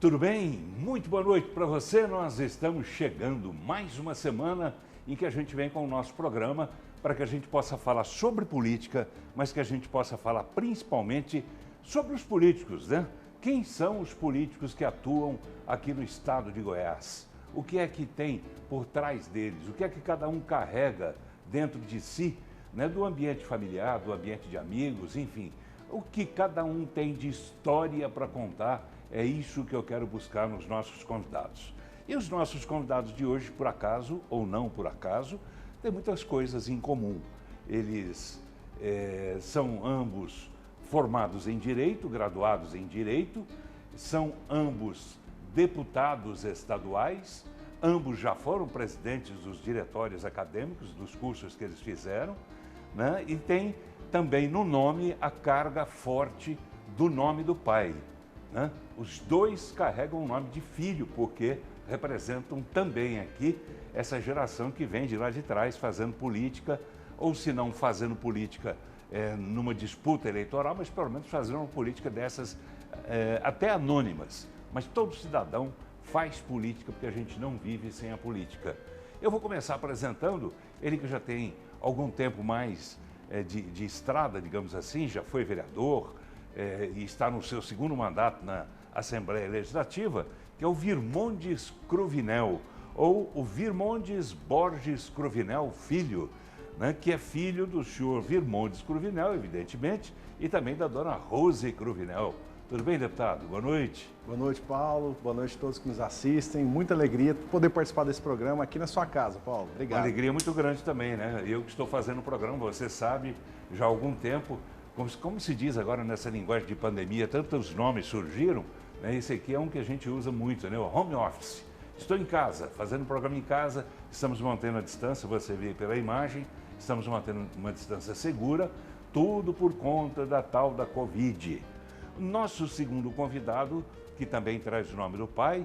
Tudo bem? Muito boa noite para você. Nós estamos chegando mais uma semana em que a gente vem com o nosso programa para que a gente possa falar sobre política, mas que a gente possa falar principalmente sobre os políticos, né? Quem são os políticos que atuam aqui no estado de Goiás? O que é que tem por trás deles? O que é que cada um carrega dentro de si, né? Do ambiente familiar, do ambiente de amigos, enfim. O que cada um tem de história para contar, é isso que eu quero buscar nos nossos convidados. E os nossos convidados de hoje, por acaso ou não por acaso, têm muitas coisas em comum. Eles são ambos formados em Direito, graduados em Direito, são ambos deputados estaduais, ambos já foram presidentes dos diretórios acadêmicos dos cursos que eles fizeram, né? E tem também no nome a carga forte do nome do pai, né? Os dois carregam o nome de filho, porque representam também aqui essa geração que vem de lá de trás fazendo política, ou se não fazendo política numa disputa eleitoral, mas pelo menos fazendo uma política dessas até anônimas. Mas todo cidadão faz política porque a gente não vive sem a política. Eu vou começar apresentando ele que já tem algum tempo mais de estrada, digamos assim, já foi vereador e está no seu segundo mandato na Assembleia Legislativa, que é o Virmondes Cruvinel, ou o Virmondes Borges Cruvinel Filho, né, que é filho do senhor Virmondes Cruvinel, evidentemente, e também da dona Rose Cruvinel. Tudo bem, deputado? Boa noite. Boa noite, Paulo. Boa noite a todos que nos assistem. Muita alegria poder participar desse programa aqui na sua casa, Paulo. Obrigado. Uma alegria muito grande também, né? Eu que estou fazendo o programa, você sabe, já há algum tempo, como se diz agora nessa linguagem de pandemia, tantos nomes surgiram, né? Esse aqui é um que a gente usa muito, né? O home office. Estou em casa, fazendo o programa em casa, estamos mantendo a distância, você vê pela imagem, estamos mantendo uma distância segura, tudo por conta da tal da Covid. Nosso segundo convidado, que também traz o nome do pai,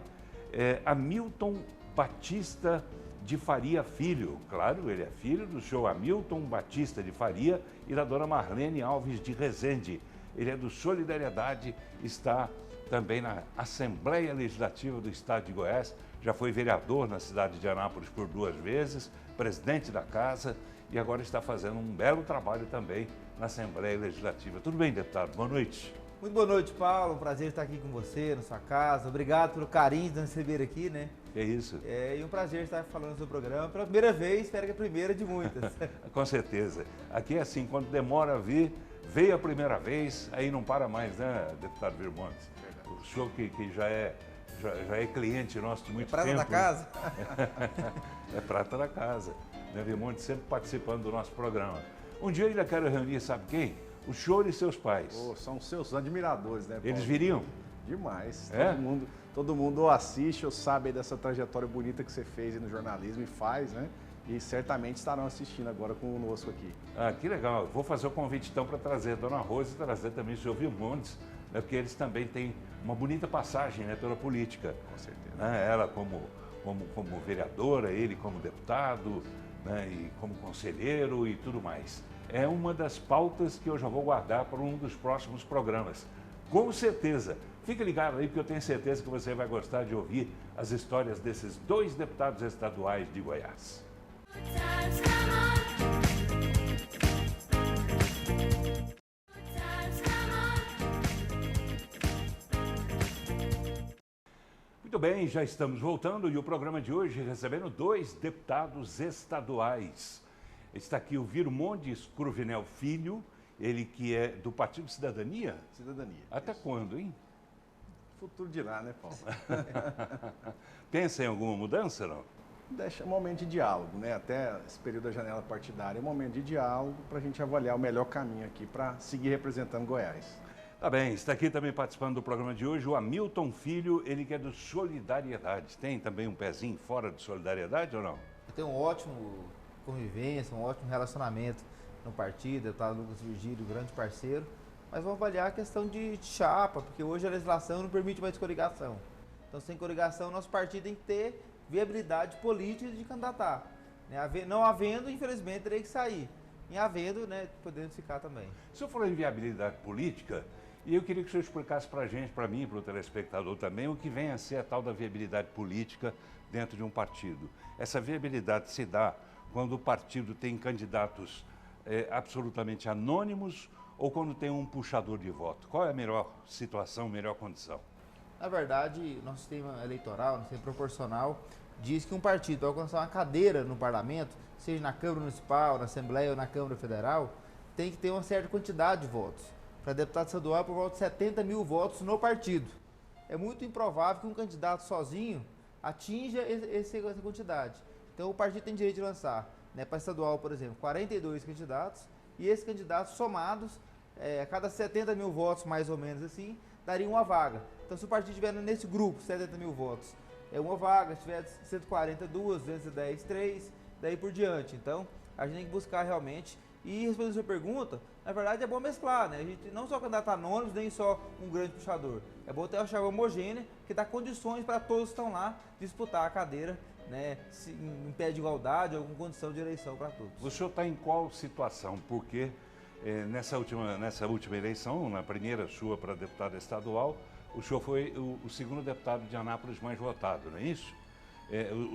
é Hamilton Batista de Faria Filho. Claro, ele é filho do senhor Hamilton Batista de Faria e da dona Marlene Alves de Rezende. Ele é do Solidariedade, está também na Assembleia Legislativa do Estado de Goiás, já foi vereador na cidade de Anápolis por 2 vezes, presidente da casa e agora está fazendo um belo trabalho também na Assembleia Legislativa. Tudo bem, deputado? Boa noite. Muito boa noite, Paulo. Um prazer estar aqui com você, na sua casa. Obrigado pelo carinho de nos receber aqui, né? É isso. E um prazer estar falando no seu programa. Pela primeira vez, espero que a primeira de muitas. Com certeza. Aqui é assim, quando demora a vir, veio a primeira vez, aí não para mais, né, deputado Virmondes? O senhor que já é cliente nosso de muito tempo. Prata da casa. É prata da casa. Né, Virmondes sempre participando do nosso programa. Um dia eu ainda quero reunir, sabe quem? O senhor e seus pais. Oh, são seus admiradores, né, Paulo? Eles viriam? Demais. É? Todo mundo assiste ou sabe dessa trajetória bonita que você fez no jornalismo e faz, né? E certamente estarão assistindo agora conosco aqui. Ah, que legal. Vou fazer o convite então para trazer a dona Rose e trazer também o senhor Virmondes, né, porque eles também têm uma bonita passagem, né, pela política. Com certeza. Né, ela como vereadora, ele como deputado, né, e como conselheiro e tudo mais. É uma das pautas que eu já vou guardar para um dos próximos programas. Com certeza. Fique ligado aí, porque eu tenho certeza que você vai gostar de ouvir as histórias desses 2 deputados estaduais de Goiás. Muito bem, já estamos voltando e o programa de hoje recebendo 2 deputados estaduais. Está aqui o Virmondes Cruvinel Filho, ele que é do Partido Cidadania? Cidadania. Até isso. quando, hein? Futuro dirá, né, Paulo? Pensa em alguma mudança, não? Deixa um momento de diálogo, né? Até esse período da janela partidária é um momento de diálogo para a gente avaliar o melhor caminho aqui para seguir representando Goiás. Tá bem, está aqui também participando do programa de hoje o Hamilton Filho, ele que é do Solidariedade. Tem também um pezinho fora de Solidariedade ou não? Eu tenho um ótimo convivência, um ótimo relacionamento no partido. Eu estava Lucas Virgílio, grande parceiro. Mas vamos avaliar a questão de chapa, porque hoje a legislação não permite mais coligação. Então, sem coligação, nosso partido tem que ter viabilidade política de candidatar. Né? Não havendo, infelizmente, teria que sair. Em havendo, né, podemos ficar também. Se eu for em viabilidade política, E eu queria que o senhor explicasse para a gente, para mim, para o telespectador também, o que vem a ser a tal da viabilidade política dentro de um partido. Essa viabilidade se dá quando o partido tem candidatos absolutamente anônimos ou quando tem um puxador de voto? Qual é a melhor situação, melhor condição? Na verdade, nosso sistema eleitoral, nosso sistema proporcional, diz que um partido para alcançar uma cadeira no parlamento, seja na Câmara Municipal, na Assembleia ou na Câmara Federal, tem que ter uma certa quantidade de votos. Para deputado estadual, por volta de 70 mil votos no partido. É muito improvável que um candidato sozinho atinja essa quantidade. Então, o partido tem direito de lançar, né, para estadual, por exemplo, 42 candidatos, e esses candidatos somados, a cada 70 mil votos, mais ou menos assim, daria uma vaga. Então, se o partido estiver nesse grupo, 70 mil votos, é uma vaga, se tiver 140, 210, 3, daí por diante. Então, a gente tem que buscar realmente. E respondendo a sua pergunta, na verdade é bom mesclar, né? A gente não só candidato anônimos, nem só um grande puxador. É bom ter uma chave homogênea que dá condições para todos que estão lá disputar a cadeira, né? Em pé de igualdade ou com condição de eleição para todos. O senhor está em qual situação? Porque nessa última eleição, na primeira sua para deputado estadual, o senhor foi o segundo deputado de Anápolis mais votado, não é isso?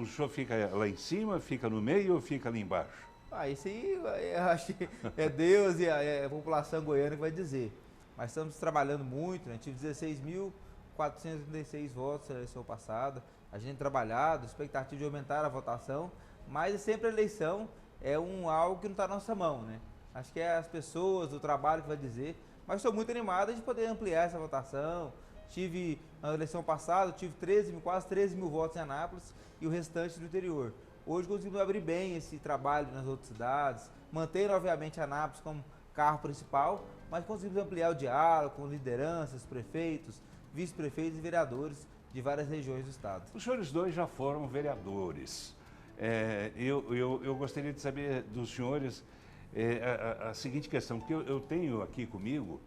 O senhor fica lá em cima, fica no meio ou fica ali embaixo? Isso aí eu acho que é Deus e a população goiana que vai dizer. Mas estamos trabalhando muito, né? Tive 16.436 votos na eleição passada. A gente tem trabalhado, expectativa de aumentar a votação, mas sempre a eleição é algo que não está na nossa mão, né? Acho que é as pessoas, o trabalho que vai dizer. Mas estou muito animado de poder ampliar essa votação. Tive, na eleição passada, quase 13 mil votos em Anápolis e o restante no interior. Hoje conseguimos abrir bem esse trabalho nas outras cidades, manter obviamente Anápolis como carro principal, mas conseguimos ampliar o diálogo com lideranças, prefeitos, vice-prefeitos e vereadores de várias regiões do estado. Os senhores dois já foram vereadores. Eu gostaria de saber dos senhores a seguinte questão, que eu tenho aqui comigo,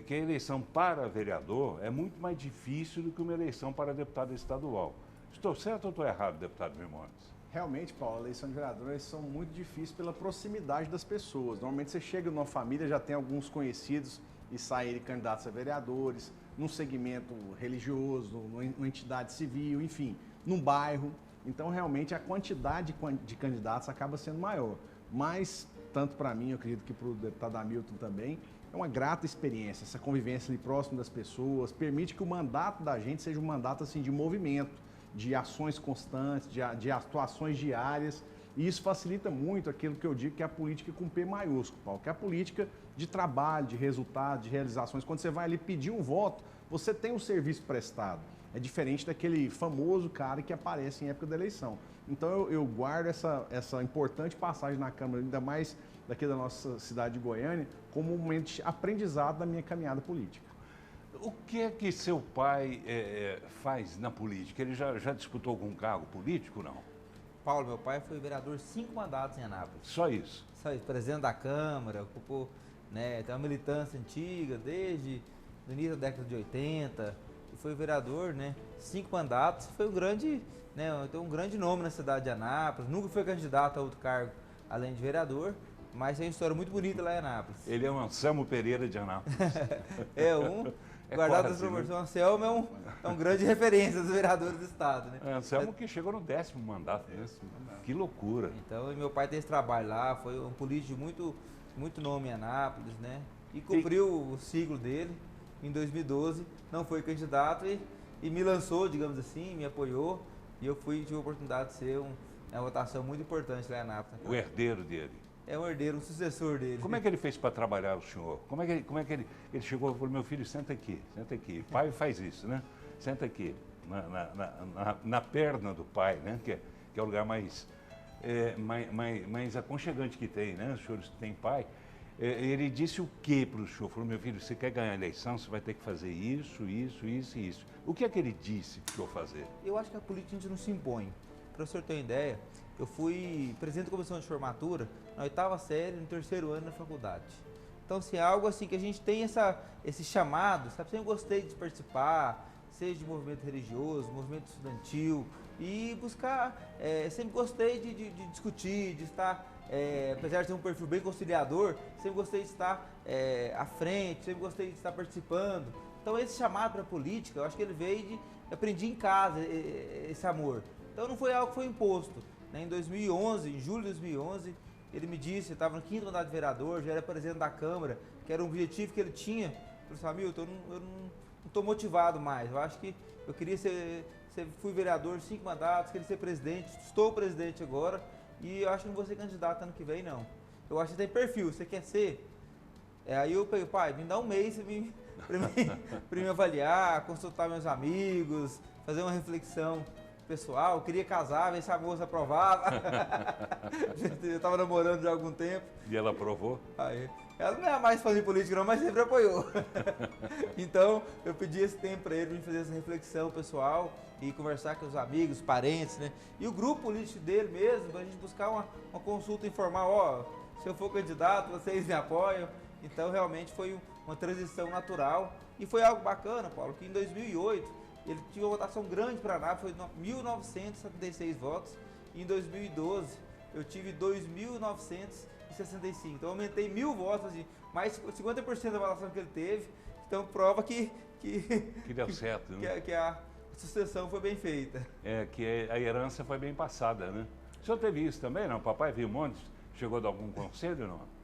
que a eleição para vereador é muito mais difícil do que uma eleição para deputado estadual. Estou certo ou estou errado, deputado Mimones? Realmente, Paulo, a eleição de vereadores são muito difíceis pela proximidade das pessoas. Normalmente você chega numa família, já tem alguns conhecidos e saem candidatos a vereadores, num segmento religioso, numa entidade civil, enfim, num bairro. Então, realmente, a quantidade de candidatos acaba sendo maior. Mas, tanto para mim, eu acredito que para o deputado Hamilton também, é uma grata experiência. Essa convivência ali próximo das pessoas permite que o mandato da gente seja um mandato assim, de movimento, de ações constantes, de atuações diárias, e isso facilita muito aquilo que eu digo que é a política com P maiúsculo, Paulo, que é a política de trabalho, de resultado, de realizações. Quando você vai ali pedir um voto, você tem um serviço prestado. É diferente daquele famoso cara que aparece em época da eleição. Então eu guardo essa importante passagem na Câmara, ainda mais daqui da nossa cidade de Goiânia, como um momento de aprendizado da minha caminhada política. O que é que seu pai faz na política? Ele já disputou algum cargo político, não? Paulo, meu pai foi vereador 5 mandatos em Anápolis. Só isso? Só isso, presidente da Câmara, ocupou, né, tem uma militância antiga, desde o início da década de 80, e foi vereador, né, 5 mandatos, foi tem um grande nome na cidade de Anápolis, nunca foi candidato a outro cargo além de vereador, mas tem uma história muito bonita lá em Anápolis. Ele é um Anselmo Pereira de Anápolis. Guardado as proporções, o Anselmo é um grande referência dos vereadores do estado, né? Anselmo que chegou no 10º mandato, né? Que loucura. Então, meu pai tem esse trabalho lá, foi um político de muito nome em Anápolis, né? E cumpriu o ciclo dele em 2012, não foi candidato e me lançou, digamos assim, me apoiou, e eu tive a oportunidade de ser uma votação muito importante lá em Anápolis. O herdeiro dele. É um herdeiro, um sucessor dele. Como é que ele fez para trabalhar o senhor? Como é que ele chegou e falou, meu filho, senta aqui. Pai faz isso, né? Senta aqui, na perna do pai, né? Que é o lugar mais aconchegante que tem, né? Os senhores têm pai. Ele disse o que para o senhor? Falou, meu filho, você quer ganhar a eleição, você vai ter que fazer isso. O que é que ele disse para o senhor fazer? Eu acho que a política a gente não se impõe. Para o senhor ter uma ideia, eu fui presidente da comissão de formatura na 8ª série, no 3º ano da faculdade. Então, assim, é algo assim que a gente tem esse chamado, sabe? Sempre gostei de participar, seja de movimento religioso, movimento estudantil, e buscar, sempre gostei de discutir, de estar apesar de ter um perfil bem conciliador, sempre gostei de estar à frente, sempre gostei de estar participando. Então esse chamado para a política, eu acho que ele veio aprendi em casa esse amor. Então não foi algo que foi imposto. Né? Em 2011, em julho de 2011, ele me disse, eu estava no 5º mandato de vereador, já era presidente da Câmara, que era um objetivo que ele tinha. Eu falei, Hamilton, eu não estou motivado mais. Eu acho que eu queria fui vereador 5 mandatos, queria ser presidente, estou presidente agora e eu acho que não vou ser candidato ano que vem, não. Eu acho que você tem perfil, você quer ser? Aí eu peguei, pai, me dá um mês para me avaliar, consultar meus amigos, fazer uma reflexão pessoal. Eu queria casar, ver se a moça aprovava. Eu estava namorando já há algum tempo. E ela aprovou? Aí, ela não é mais fã de política não, mas sempre apoiou. Então, eu pedi esse tempo para ele fazer essa reflexão pessoal e conversar com os amigos, parentes, né? E o grupo político dele mesmo, para a gente buscar uma consulta informal. Ó, se eu for candidato, vocês me apoiam. Então, realmente foi uma transição natural. E foi algo bacana, Paulo, que em 2008, ele tinha uma votação grande para Anápolis, foi 1.976 votos. E em 2012, eu tive 2.965. Então, eu aumentei 1.000 votos, mais 50% da votação que ele teve. Então, prova que deu certo, né? Que a sucessão foi bem feita. Que a herança foi bem passada, né? O senhor teve isso também, não? Papai Vilmontes chegou a dar algum conselho, não?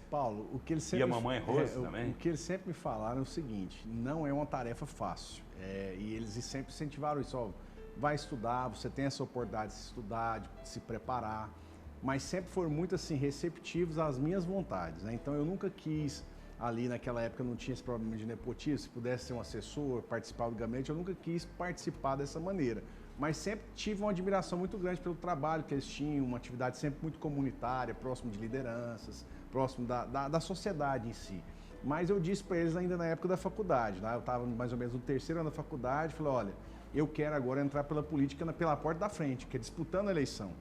Paulo, o que ele sempre... E a mamãe Rose também? O que eles sempre me falaram é o seguinte, não é uma tarefa fácil. E eles sempre incentivaram isso, ó, vai estudar, você tem essa oportunidade de se estudar, de se preparar, mas sempre foram muito assim, receptivos às minhas vontades, né? Então eu nunca quis, ali naquela época não tinha esse problema de nepotismo, se pudesse ser um assessor, participar do gabinete, eu nunca quis participar dessa maneira. Mas sempre tive uma admiração muito grande pelo trabalho que eles tinham, uma atividade sempre muito comunitária, próximo de lideranças, próximo da sociedade em si. Mas eu disse para eles ainda na época da faculdade, né? Eu estava mais ou menos no 3º ano da faculdade, falei, olha, eu quero agora entrar pela política pela porta da frente, que é disputando a eleição.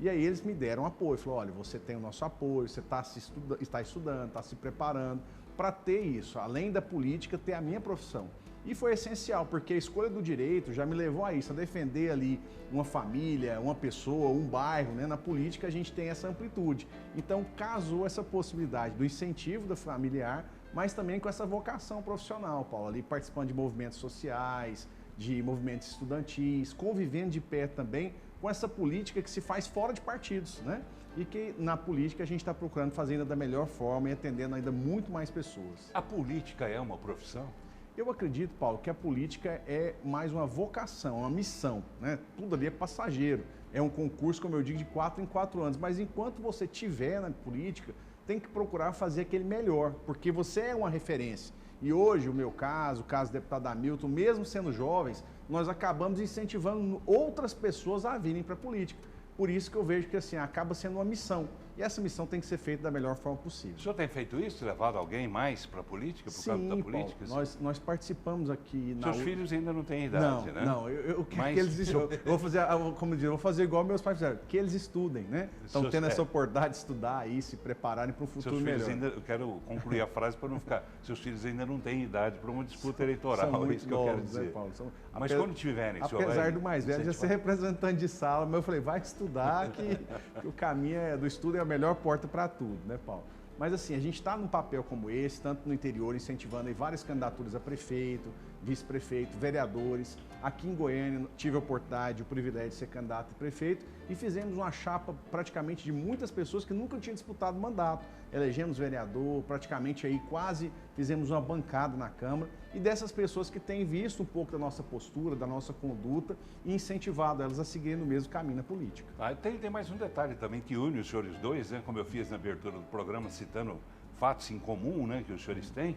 E aí eles me deram apoio, falaram, olha, você tem o nosso apoio, você está estudando, está se preparando para ter isso, além da política, ter a minha profissão. E foi essencial, porque a escolha do direito já me levou a isso, a defender ali uma família, uma pessoa, um bairro, né? Na política a gente tem essa amplitude. Então casou essa possibilidade do incentivo da familiar, mas também com essa vocação profissional, Paulo, ali participando de movimentos sociais, de movimentos estudantis, convivendo de perto também com essa política que se faz fora de partidos, né? E que na política a gente está procurando fazer ainda da melhor forma e atendendo ainda muito mais pessoas. A política é uma profissão? Eu acredito, Paulo, que a política é mais uma vocação, uma missão, né? Tudo ali é passageiro. É um concurso, como eu digo, de 4 em 4 anos. Mas enquanto você estiver na política, tem que procurar fazer aquele melhor, porque você é uma referência. E hoje, o meu caso, o caso do deputado Hamilton, mesmo sendo jovens, nós acabamos incentivando outras pessoas a virem para a política. Por isso que eu vejo que assim, acaba sendo uma missão. E essa missão tem que ser feita da melhor forma possível. O senhor tem feito isso? Levado alguém mais para a política, por causa da política? Paulo, nós participamos aqui na... Seus filhos ainda não têm idade, né? Não, eu quero que eles... Eu vou fazer, como eu digo, vou fazer igual meus pais fizeram, que eles estudem, né? Estão tendo essa oportunidade de estudar aí, se prepararem para um futuro melhor. Eu quero concluir a frase para não ficar... Seus filhos ainda não têm idade para uma disputa eleitoral, é isso que eu quero dizer. Né, Paulo? Mas quando tiverem, senhor, apesar do mais velho já ser representante de sala, mas eu falei, vai estudar que o caminho do estudo é a melhor porta para tudo, né, Paulo? Mas assim, a gente está num papel como esse, tanto no interior, incentivando aí várias candidaturas a prefeito, vice-prefeito, vereadores. Aqui em Goiânia tive a oportunidade, o privilégio de ser candidato a prefeito e fizemos uma chapa praticamente de muitas pessoas que nunca tinham disputado mandato. Elegemos vereador, praticamente aí quase fizemos uma bancada na Câmara e dessas pessoas que têm visto um pouco da nossa postura, da nossa conduta e incentivado elas a seguirem no mesmo caminho na política. Tem mais um detalhe também que une os senhores dois, né? Como eu fiz na abertura do programa, citando fatos em comum, né, que os senhores têm.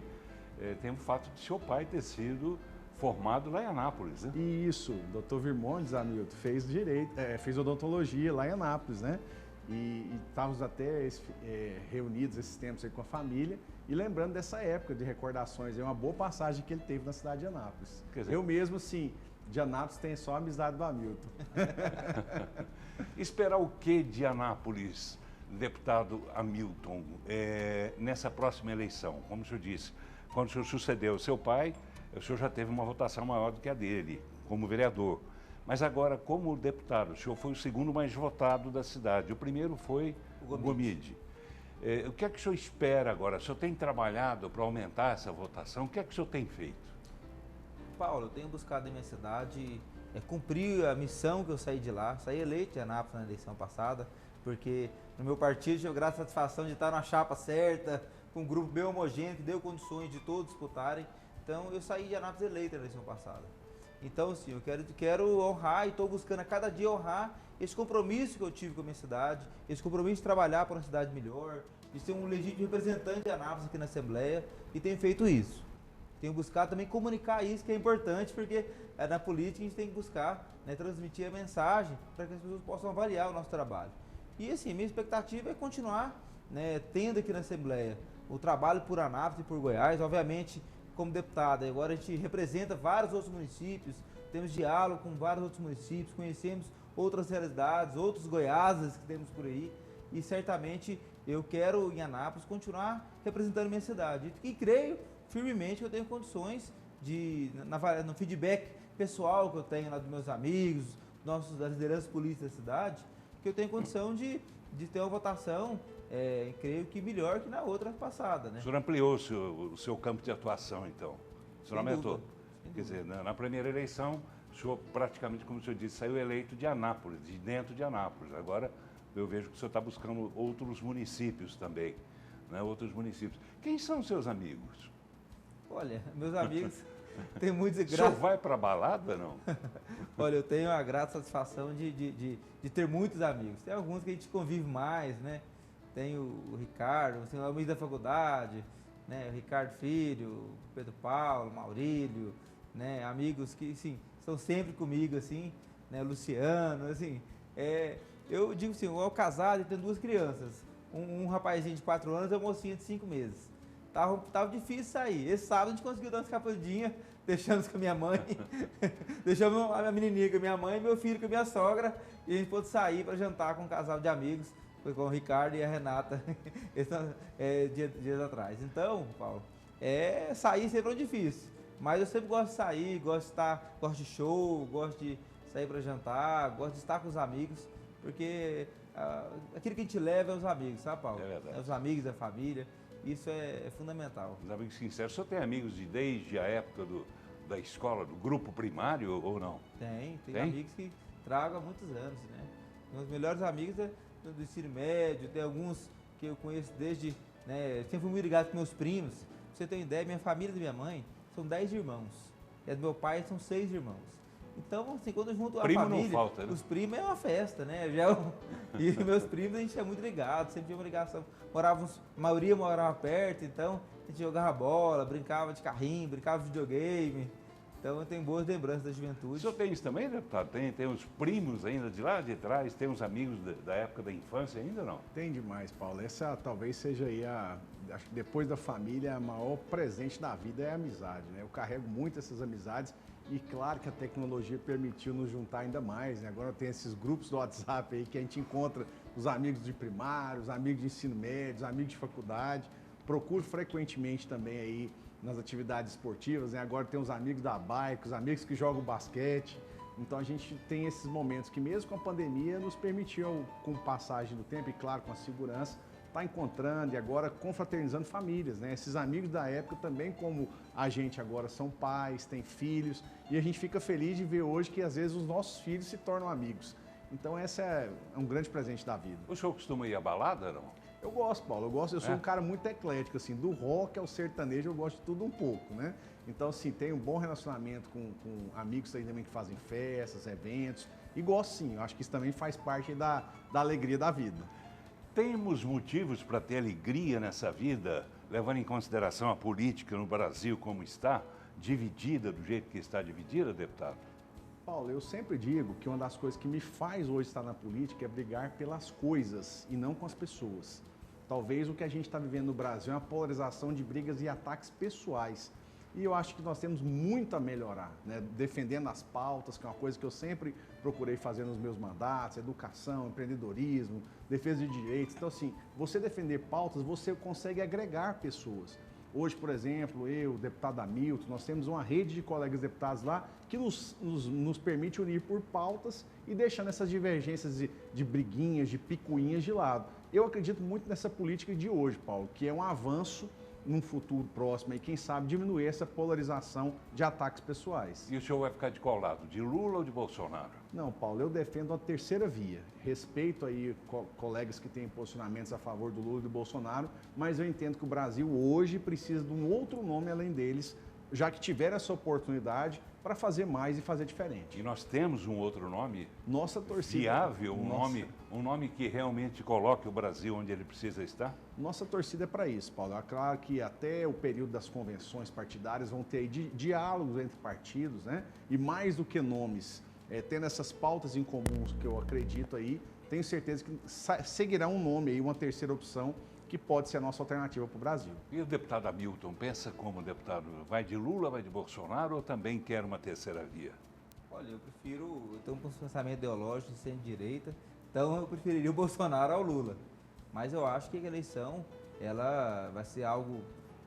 Tem o fato de seu pai ter sido formado lá em Anápolis, né? Isso, Dr. Vilmontes, Hamilton, fez direito, fez odontologia lá em Anápolis, né? E estávamos até reunidos esses tempos aí com a família e lembrando dessa época de recordações, é uma boa passagem que ele teve na cidade de Anápolis. Quer dizer, eu mesmo, assim, de Anápolis tenho só a amizade do Hamilton. Esperar o que de Anápolis, deputado Hamilton, nessa próxima eleição? Como o senhor disse, quando o senhor sucedeu o seu pai, o senhor já teve uma votação maior do que a dele, como vereador. Mas agora, como deputado, o senhor foi o segundo mais votado da cidade. O primeiro foi o Gomide. O que é que o senhor espera agora? O senhor tem trabalhado para aumentar essa votação? O que é que o senhor tem feito? Paulo, eu tenho buscado em minha cidade cumprir a missão que eu saí de lá. Saí eleito de Anápolis na eleição passada, porque no meu partido tive a grata satisfação de estar na chapa certa, com um grupo bem homogêneo, que deu condições de todos disputarem. Então eu saí de Anápolis eleito na eleição passada. Então, sim, eu quero honrar e estou buscando a cada dia honrar esse compromisso que eu tive com a minha cidade, esse compromisso de trabalhar para uma cidade melhor, de ser um legítimo representante de Anápolis aqui na Assembleia, e tenho feito isso. Tenho buscado também comunicar isso, que é importante, porque na política a gente tem que buscar, né, transmitir a mensagem para que as pessoas possam avaliar o nosso trabalho. E assim, minha expectativa é continuar, né, tendo aqui na Assembleia o trabalho por Anápolis e por Goiás, obviamente como deputado. Agora a gente representa vários outros municípios, temos diálogo com vários outros municípios, conhecemos outras realidades, outros Goiáses que temos por aí, e certamente eu quero em Anápolis continuar representando minha cidade. E creio firmemente que eu tenho condições de, no feedback pessoal que eu tenho lá dos meus amigos, das lideranças políticas da cidade, que eu tenho condição de ter uma votação, creio que melhor que na outra passada, né? O senhor ampliou o seu campo de atuação, então? O senhor aumentou? Quer dizer, na primeira eleição, o senhor praticamente, como o senhor disse, saiu eleito de Anápolis, de dentro de Anápolis. Agora, eu vejo que o senhor está buscando outros municípios também, né? Outros municípios. Quem são os seus amigos? Olha, meus amigos, tem muitos graças... O senhor vai para balada, não? Olha, eu tenho a grata satisfação de ter muitos amigos. Tem alguns que a gente convive mais, né? Tem o Ricardo, tem o amigo da faculdade, né? O Ricardo Filho, o Pedro Paulo, Maurílio, né? Amigos que, sim, estão sempre comigo, assim, né? O Luciano, assim. Eu digo assim, eu casado e tenho 2 crianças. Um rapazinho de 4 anos e uma mocinha de 5 meses. Tava difícil sair. Esse sábado a gente conseguiu dar uma escapadinha, deixamos com a minha mãe, deixamos a minha menininha com a minha mãe, meu filho com a minha sogra, e a gente pôde sair para jantar com um casal de amigos, foi com o Ricardo e a Renata, dias atrás. Então, Paulo, sair sempre é difícil, mas eu sempre gosto de sair, gosto de show, gosto de sair para jantar, gosto de estar com os amigos, porque aquilo que a gente leva é os amigos, sabe, Paulo? É verdade. É os amigos, a família. Isso é fundamental. Os amigos sinceros. O senhor tem amigos desde a época da escola, do grupo primário ou não? Tem amigos que trago há muitos anos, né? Meus melhores amigos do ensino médio, tem alguns que eu conheço desde, né? Sempre fui muito ligado com meus primos. Pra você ter uma ideia, minha família da minha mãe são 10 irmãos. E a do meu pai são 6 irmãos. Então, assim, quando eu junto a primo família, não falta, né? Os primos é uma festa, né? E meus primos a gente é muito ligado, sempre tinha uma ligação. A maioria morava perto, então a gente jogava bola, brincava de carrinho, brincava de videogame. Então eu tenho boas lembranças da juventude. O senhor tem isso também, deputado? Tem uns primos ainda de lá de trás? Tem uns amigos da época da infância ainda ou não? Tem demais, Paulo. Essa talvez seja aí acho que depois da família, o maior presente da vida é a amizade, né? Eu carrego muito essas amizades. E claro que a tecnologia permitiu nos juntar ainda mais, né? Agora tem esses grupos do WhatsApp aí que a gente encontra os amigos de primário, os amigos de ensino médio, os amigos de faculdade. Procuro frequentemente também aí nas atividades esportivas, né? Agora tem os amigos da bike, os amigos que jogam basquete. Então a gente tem esses momentos que mesmo com a pandemia nos permitiu, com passagem do tempo e claro com a segurança, tá encontrando e agora confraternizando famílias, né? Esses amigos da época também, como a gente agora são pais, têm filhos, e a gente fica feliz de ver hoje que às vezes os nossos filhos se tornam amigos. Então esse é um grande presente da vida. O senhor costuma ir à balada, não? Eu gosto, Paulo, eu sou um cara muito eclético, assim, do rock ao sertanejo eu gosto de tudo um pouco, né? Então, assim, tenho um bom relacionamento com amigos aí também que fazem festas, eventos, e gosto sim, eu acho que isso também faz parte da alegria da vida. Temos motivos para ter alegria nessa vida, levando em consideração a política no Brasil como está, dividida do jeito que está dividida, deputado? Paulo, eu sempre digo que uma das coisas que me faz hoje estar na política é brigar pelas coisas e não com as pessoas. Talvez o que a gente está vivendo no Brasil é uma polarização de brigas e ataques pessoais. E eu acho que nós temos muito a melhorar, né? Defendendo as pautas, que é uma coisa que eu sempre procurei fazer nos meus mandatos, educação, empreendedorismo, defesa de direitos. Então, assim, você defender pautas, você consegue agregar pessoas. Hoje, por exemplo, eu, o deputado Hamilton, nós temos uma rede de colegas deputados lá que nos permite unir por pautas e deixando essas divergências de briguinhas, de picuinhas de lado. Eu acredito muito nessa política de hoje, Paulo, que é um avanço num futuro próximo e quem sabe diminuir essa polarização de ataques pessoais. E o senhor vai ficar de qual lado? De Lula ou de Bolsonaro? Não, Paulo, eu defendo a terceira via. Respeito aí colegas que têm posicionamentos a favor do Lula e do Bolsonaro, mas eu entendo que o Brasil hoje precisa de um outro nome além deles, já que tiver essa oportunidade para fazer mais e fazer diferente. E nós temos um outro nome Nossa torcida. viável, um nome que realmente coloque o Brasil onde ele precisa estar? Nossa torcida é para isso, Paulo. É claro que até o período das convenções partidárias vão ter aí diálogos entre partidos, né? E mais do que nomes, tendo essas pautas em comuns que eu acredito aí, tenho certeza que seguirá um nome aí, uma terceira opção, que pode ser a nossa alternativa para o Brasil. E o deputado Hamilton pensa como deputado? Vai de Lula, vai de Bolsonaro ou também quer uma terceira via? Olha, eu tenho um pensamento ideológico de centro-direita, então eu preferiria o Bolsonaro ao Lula. Mas eu acho que a eleição, ela vai ser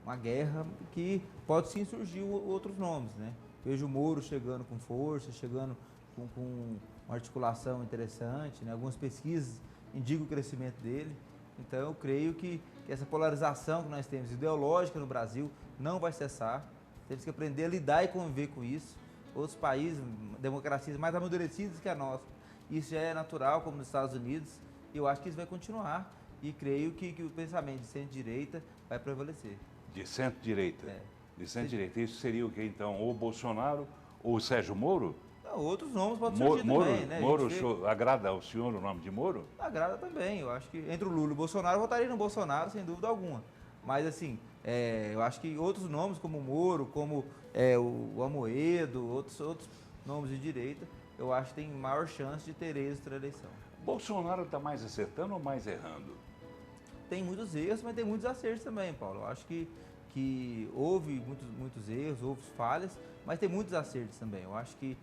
uma guerra que pode sim surgir outros nomes, né? Vejo o Moro chegando com força, chegando com uma articulação interessante, né? Algumas pesquisas indicam o crescimento dele. Então eu creio que essa polarização que nós temos ideológica no Brasil não vai cessar. Temos que aprender a lidar e conviver com isso. Outros países, democracias mais amadurecidas que a nossa, isso já é natural, como nos Estados Unidos, e eu acho que isso vai continuar. E creio que o pensamento de centro-direita vai prevalecer. De centro-direita? É. De centro-direita. Isso seria o que então? Ou Bolsonaro ou Sérgio Moro? Não, outros nomes podem surgir também, né? Moro, agrada ao senhor o nome de Moro? Agrada também. Eu acho que entre o Lula e o Bolsonaro, eu votaria no Bolsonaro, sem dúvida alguma. Mas, assim, eu acho que outros nomes, como o Moro, como o Amoedo, outros nomes de direita, eu acho que tem maior chance de ter êxito na eleição. Bolsonaro está mais acertando ou mais errando? Tem muitos erros, mas tem muitos acertos também, Paulo. Eu acho que houve muitos erros, houve falhas, mas tem muitos acertos também. Eu acho que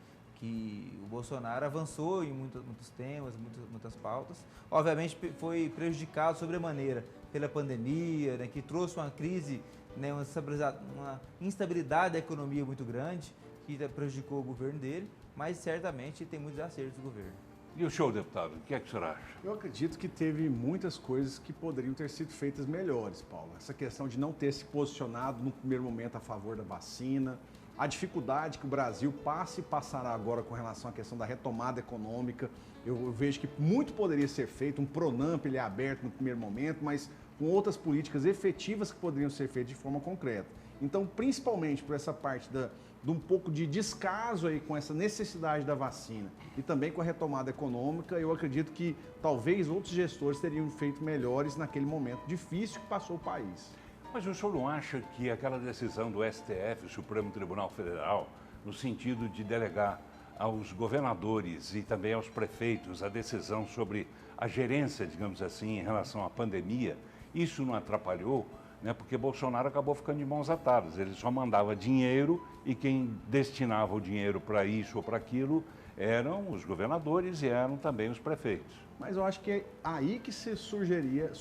o Bolsonaro avançou em muitos temas, muitas pautas. Obviamente foi prejudicado sobremaneira pela pandemia, né, que trouxe uma crise, né, uma instabilidade da economia muito grande, que prejudicou o governo dele, mas certamente tem muitos acertos do governo. E o senhor, deputado, o que é que o senhor acha? Eu acredito que teve muitas coisas que poderiam ter sido feitas melhores, Paulo. Essa questão de não ter se posicionado no primeiro momento a favor da vacina, a dificuldade que o Brasil passa e passará agora com relação à questão da retomada econômica. Eu vejo que muito poderia ser feito, um Pronamp ele é aberto no primeiro momento, mas com outras políticas efetivas que poderiam ser feitas de forma concreta. Então, principalmente por essa parte de um pouco de descaso aí com essa necessidade da vacina e também com a retomada econômica, eu acredito que talvez outros gestores teriam feito melhores naquele momento difícil que passou o país. Mas o senhor não acha que aquela decisão do STF, o Supremo Tribunal Federal, no sentido de delegar aos governadores e também aos prefeitos a decisão sobre a gerência, digamos assim, em relação à pandemia, isso não atrapalhou? Né, porque Bolsonaro acabou ficando de mãos atadas, ele só mandava dinheiro e quem destinava o dinheiro para isso ou para aquilo eram os governadores e eram também os prefeitos. Mas eu acho que é aí que surgiria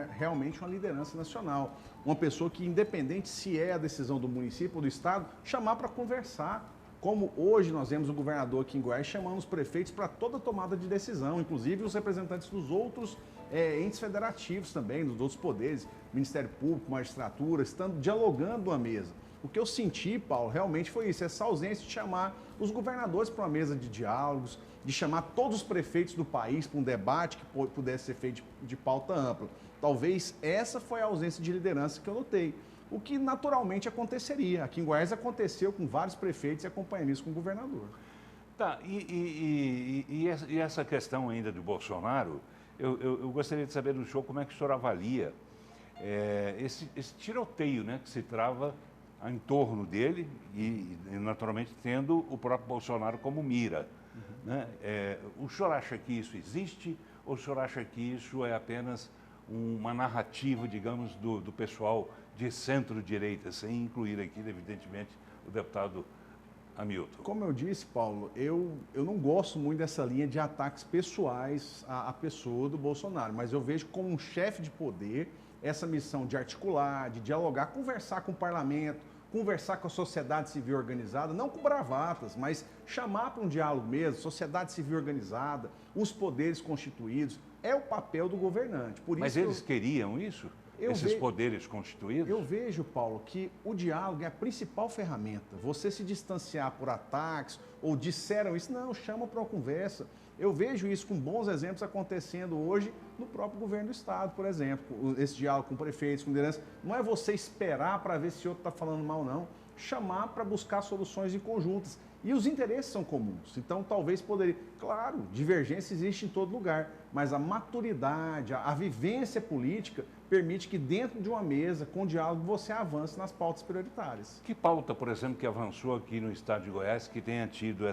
realmente uma liderança nacional, uma pessoa que, independente se é a decisão do município ou do estado, chamar para conversar. Como hoje nós vemos o governador aqui em Goiás chamando os prefeitos para toda tomada de decisão, inclusive os representantes dos outros entes federativos também, dos outros poderes, Ministério Público, Magistratura, estando dialogando à mesa. O que eu senti, Paulo, realmente foi isso, essa ausência de chamar os governadores para uma mesa de diálogos, de chamar todos os prefeitos do país para um debate que pudesse ser feito de pauta ampla. Talvez essa foi a ausência de liderança que eu notei. O que naturalmente aconteceria. Aqui em Goiás aconteceu com vários prefeitos e acompanhamentos com o governador. Tá, e essa questão ainda do Bolsonaro, eu gostaria de saber do senhor como é que o senhor avalia esse tiroteio, né, que se trava em torno dele e naturalmente tendo o próprio Bolsonaro como mira. Né? O senhor acha que isso existe ou o senhor acha que isso é apenas uma narrativa, digamos, do pessoal de centro-direita, sem incluir aqui, evidentemente, o deputado Hamilton? Como eu disse, Paulo, eu não gosto muito dessa linha de ataques pessoais à pessoa do Bolsonaro, mas eu vejo como um chefe de poder essa missão de articular, de dialogar, conversar com o parlamento, conversar com a sociedade civil organizada, não com bravatas, mas chamar para um diálogo mesmo, sociedade civil organizada, os poderes constituídos, é o papel do governante. Mas eles queriam isso? Esses poderes constituídos? Eu vejo, Paulo, que o diálogo é a principal ferramenta. Você se distanciar por ataques ou disseram isso, não, chama para uma conversa. Eu vejo isso com bons exemplos acontecendo hoje no próprio governo do Estado, por exemplo. Esse diálogo com prefeitos, com lideranças. Não é você esperar para ver se o outro está falando mal, não. Chamar para buscar soluções em conjuntas. E os interesses são comuns. Então, talvez poderia... Claro, divergência existe em todo lugar, mas a maturidade, a vivência política permite que dentro de uma mesa, com diálogo, você avance nas pautas prioritárias. Que pauta, por exemplo, que avançou aqui no estado de Goiás, que tenha tido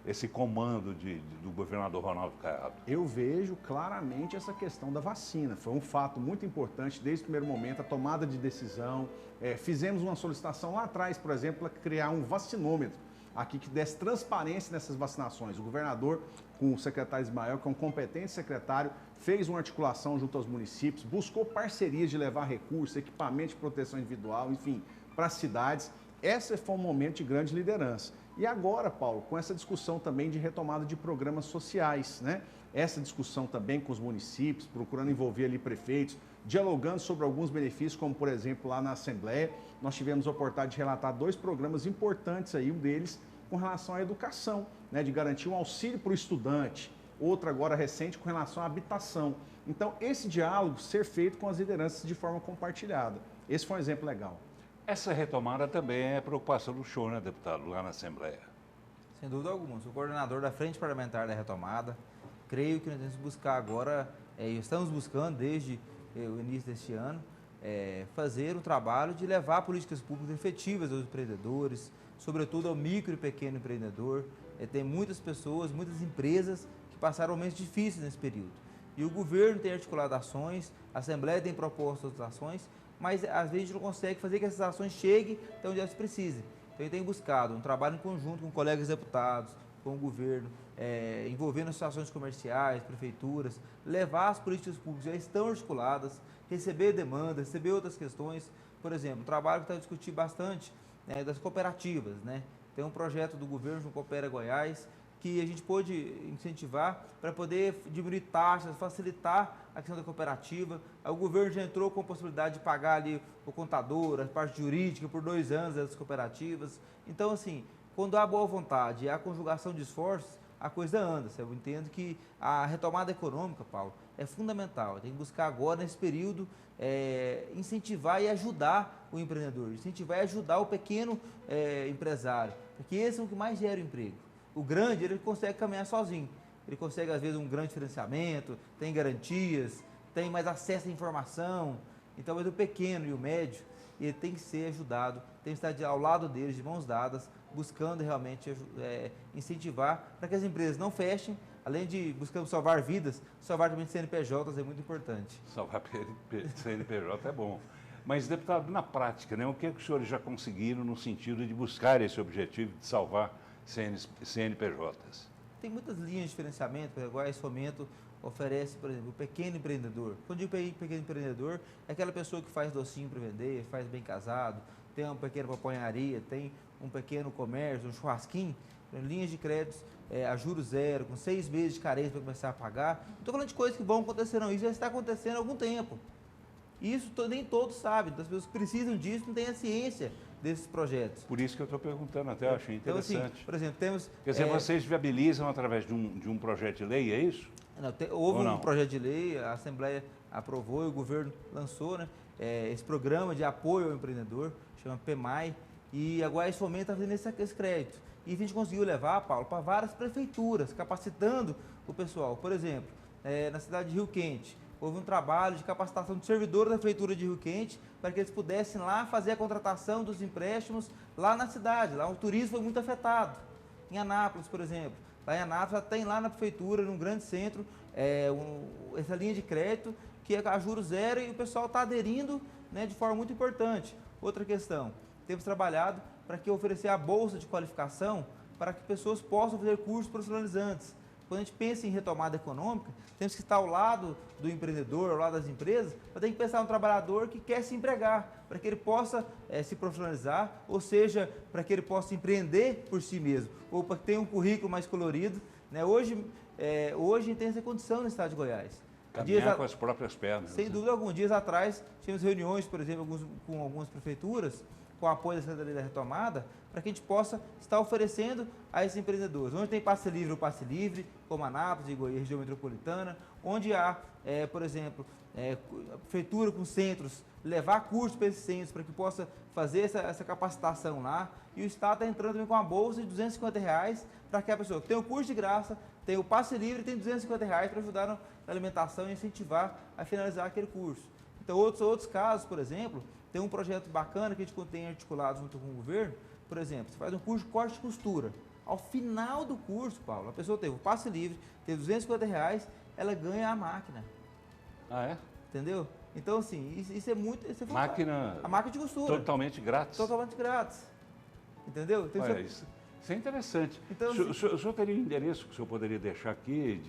esse comando do governador Ronaldo Caiado? Eu vejo claramente essa questão da vacina. Foi um fato muito importante desde o primeiro momento, a tomada de decisão. Fizemos uma solicitação lá atrás, por exemplo, para criar um vacinômetro aqui que desse transparência nessas vacinações. O governador, com o secretário Ismael, que é um competente secretário, fez uma articulação junto aos municípios, buscou parcerias de levar recursos, equipamento de proteção individual, enfim, para as cidades. Esse foi um momento de grande liderança. E agora, Paulo, com essa discussão também de retomada de programas sociais, né? Essa discussão também com os municípios, procurando envolver ali prefeitos, dialogando sobre alguns benefícios, como por exemplo lá na Assembleia, nós tivemos a oportunidade de relatar 2 programas importantes aí, um deles com relação à educação, né, de garantir um auxílio para o estudante, outro agora recente com relação à habitação. Então, esse diálogo ser feito com as lideranças de forma compartilhada. Esse foi um exemplo legal. Essa retomada também é preocupação do senhor, né, deputado, lá na Assembleia? Sem dúvida alguma. Sou coordenador da Frente Parlamentar da Retomada. Creio que nós temos que buscar agora, estamos buscando desde o início deste ano, fazer um trabalho de levar políticas públicas efetivas aos empreendedores, sobretudo ao micro e pequeno empreendedor. Tem muitas pessoas, muitas empresas que passaram momentos difíceis nesse período. E o governo tem articulado ações, a Assembleia tem proposto outras ações, mas às vezes a gente não consegue fazer que essas ações cheguem até onde elas precisem. Então, eu tenho buscado um trabalho em conjunto com colegas deputados, com o governo, envolvendo associações comerciais, prefeituras, levar as políticas públicas já estão articuladas, receber demandas, receber outras questões. Por exemplo, um trabalho que está discutindo bastante das cooperativas, né? Tem um projeto do governo, do Coopera Goiás, que a gente pôde incentivar para poder diminuir taxas, facilitar a questão da cooperativa. O governo já entrou com a possibilidade de pagar ali o contador, a parte jurídica por 2 anos das cooperativas. Então, assim, quando há boa vontade e há conjugação de esforços, a coisa anda. Eu entendo que a retomada econômica, Paulo, é fundamental. Tem que buscar agora, nesse período, incentivar e ajudar o empreendedor, incentivar e ajudar o pequeno empresário, porque esse é o que mais gera emprego. O grande, ele consegue caminhar sozinho. Ele consegue, às vezes, um grande financiamento, tem garantias, tem mais acesso à informação. Então, mas o pequeno e o médio, ele tem que ser ajudado, tem que estar ao lado deles, de mãos dadas, buscando realmente incentivar para que as empresas não fechem, além de buscando salvar vidas, salvar também CNPJs é muito importante. Salvar CNPJ é bom. Mas, deputado, na prática, né, o que os senhores já conseguiram no sentido de buscar esse objetivo de salvar CNPJs? Tem muitas linhas de financiamento, por exemplo, esse fomento oferece, por exemplo, o pequeno empreendedor. Quando digo pequeno empreendedor, é aquela pessoa que faz docinho para vender, faz bem casado, tem uma pequena paponharia, tem um pequeno comércio, um churrasquinho, linhas de créditos a juros zero, com 6 meses de carência para começar a pagar. Não estou falando de coisas que vão acontecer, não. Isso já está acontecendo há algum tempo. Isso nem todos sabem. Então, as pessoas que precisam disso não têm a ciência desses projetos. Por isso que eu estou perguntando, até eu achei interessante. Então, assim, por exemplo, temos... Quer dizer, vocês viabilizam através de um projeto de lei, é isso? Não, houve um projeto de lei, a Assembleia aprovou e o governo lançou, né, esse programa de apoio ao empreendedor, chama PEMAI, e agora esse fomento está fazendo esse crédito. E a gente conseguiu levar, Paulo, para várias prefeituras, capacitando o pessoal. Por exemplo, na cidade de Rio Quente, houve um trabalho de capacitação de servidores da prefeitura de Rio Quente para que eles pudessem lá fazer a contratação dos empréstimos lá na cidade. Lá o turismo foi muito afetado. Em Anápolis, por exemplo. Lá em Anápolis já tem lá na prefeitura, num grande centro, essa linha de crédito que é a juros zero e o pessoal está aderindo, né, de forma muito importante. Outra questão, temos trabalhado para que oferecer a bolsa de qualificação para que pessoas possam fazer cursos profissionalizantes. quando a gente pensa em retomada econômica, temos que estar ao lado do empreendedor, ao lado das empresas, mas tem que pensar no trabalhador que quer se empregar, para que ele possa se profissionalizar, ou seja, para que ele possa empreender por si mesmo, ou para que tenha um currículo mais colorido. Né? Hoje tem essa condição no estado de Goiás. Caminhar com as próprias pernas. Sem dúvida algum. Dias atrás, tínhamos reuniões, por exemplo, com algumas prefeituras, com o apoio da Secretaria da Retomada, para que a gente possa estar oferecendo a esses empreendedores. Onde tem passe livre, o passe livre, como Anápolis e Goiás, região metropolitana, onde há, por exemplo, a prefeitura com centros, levar cursos para esses centros, para que possa fazer essa capacitação lá. E o Estado está entrando também com uma bolsa de R$250 para que a pessoa que tem o curso de graça, tem o passe livre, tem R$250 para ajudar na alimentação e incentivar a finalizar aquele curso. Então, outros casos, por exemplo, tem um projeto bacana que a gente tem articulado junto com o governo. Por exemplo, você faz um curso de corte e costura. Ao final do curso, Paulo, a pessoa teve o passe livre, teve R$250, ela ganha a máquina. Ah, é? Entendeu? Então, assim, isso é muito... Máquina... A máquina de costura. Totalmente grátis? Totalmente grátis. Entendeu? Então, olha, isso é interessante. Então, o senhor teria um endereço que o senhor poderia deixar aqui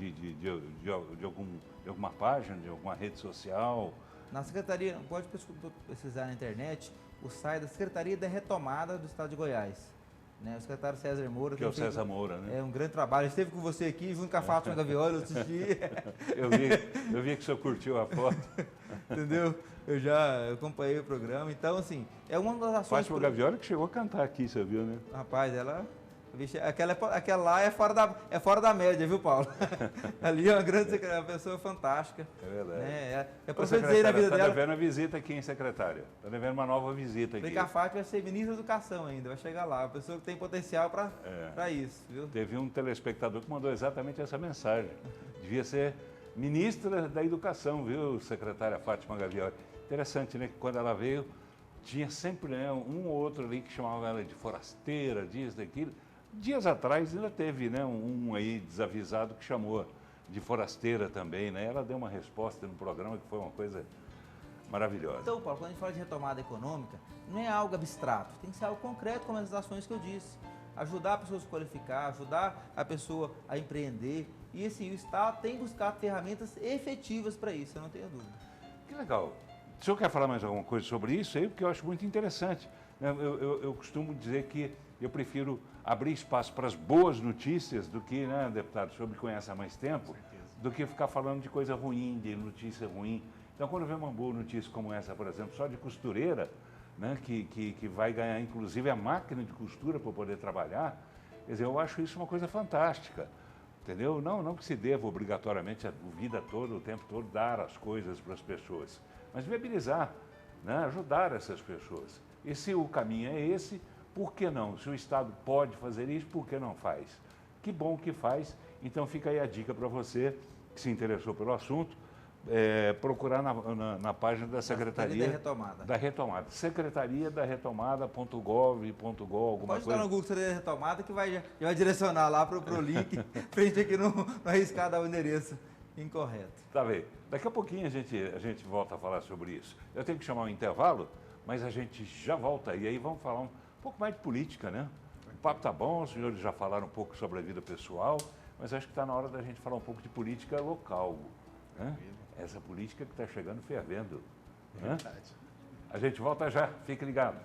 de alguma página, de alguma rede social? Na Secretaria, pode pesquisar na internet, o site da Secretaria da Retomada do Estado de Goiás. Né? O secretário César Moura. Que é o César Moura, né? É um grande trabalho. Ele esteve com você aqui, junto com a Fátima Gavioli, eu assisti. eu vi que o senhor curtiu a foto. Entendeu? Eu acompanhei o programa. Então, assim, é uma das ações... Fátima Gavioli que chegou a cantar aqui, você viu, né? Rapaz, ela... Aquela lá é fora da média, viu, Paulo? Ali é uma pessoa fantástica. É verdade. Né? É para você dizer na vida dela. Está devendo uma visita aqui, hein, secretária? Está devendo uma nova visita aqui. Porque a Fátima vai ser ministra da Educação ainda, vai chegar lá. Uma pessoa que tem potencial para isso, viu? Teve um telespectador que mandou exatamente essa mensagem. Devia ser ministra da Educação, viu, secretária Fátima Gavioli? Interessante, né? Que quando ela veio, tinha sempre, né, um ou outro ali que chamava ela de forasteira, disso, daquilo. Dias atrás ainda teve, né, um aí desavisado que chamou de forasteira também, né? Ela deu uma resposta no programa que foi uma coisa maravilhosa. Então, Paulo, quando a gente fala de retomada econômica, não é algo abstrato, tem que ser algo concreto, como as ações que eu disse. Ajudar a pessoa a se qualificar, ajudar a pessoa a empreender. E assim, o Estado tem que buscar ferramentas efetivas para isso, eu não tenho dúvida. Que legal. O senhor quer falar mais alguma coisa sobre isso aí? Porque eu acho muito interessante. Eu costumo dizer que eu prefiro abrir espaço para as boas notícias do que, né, deputado, o senhor me conhece há mais tempo, do que ficar falando de coisa ruim, de notícia ruim. Então, quando vem uma boa notícia como essa, por exemplo, só de costureira, né, que vai ganhar, inclusive, a máquina de costura para poder trabalhar, quer dizer, eu acho isso uma coisa fantástica, entendeu? Não que se deva obrigatoriamente a vida toda, o tempo todo, dar as coisas para as pessoas, mas viabilizar, né, ajudar essas pessoas. E se o caminho é esse, por que não? Se o Estado pode fazer isso, por que não faz? Que bom que faz. Então fica aí a dica para você que se interessou pelo assunto, procurar na página da Secretaria da Retomada. secretariadaretomada.gov.gov, alguma pode coisa. Pode estar no Google Secretaria da Retomada que vai direcionar lá para o link, para a gente aqui não arriscar dar o endereço incorreto. Tá bem. Daqui a pouquinho a gente volta a falar sobre isso. Eu tenho que chamar um intervalo, mas a gente já volta e aí vamos falar um pouco mais de política, né? O papo tá bom, os senhores já falaram um pouco sobre a vida pessoal, mas acho que está na hora da gente falar um pouco de política local, né? Essa política que está chegando fervendo. Né? A gente volta já, fique ligado.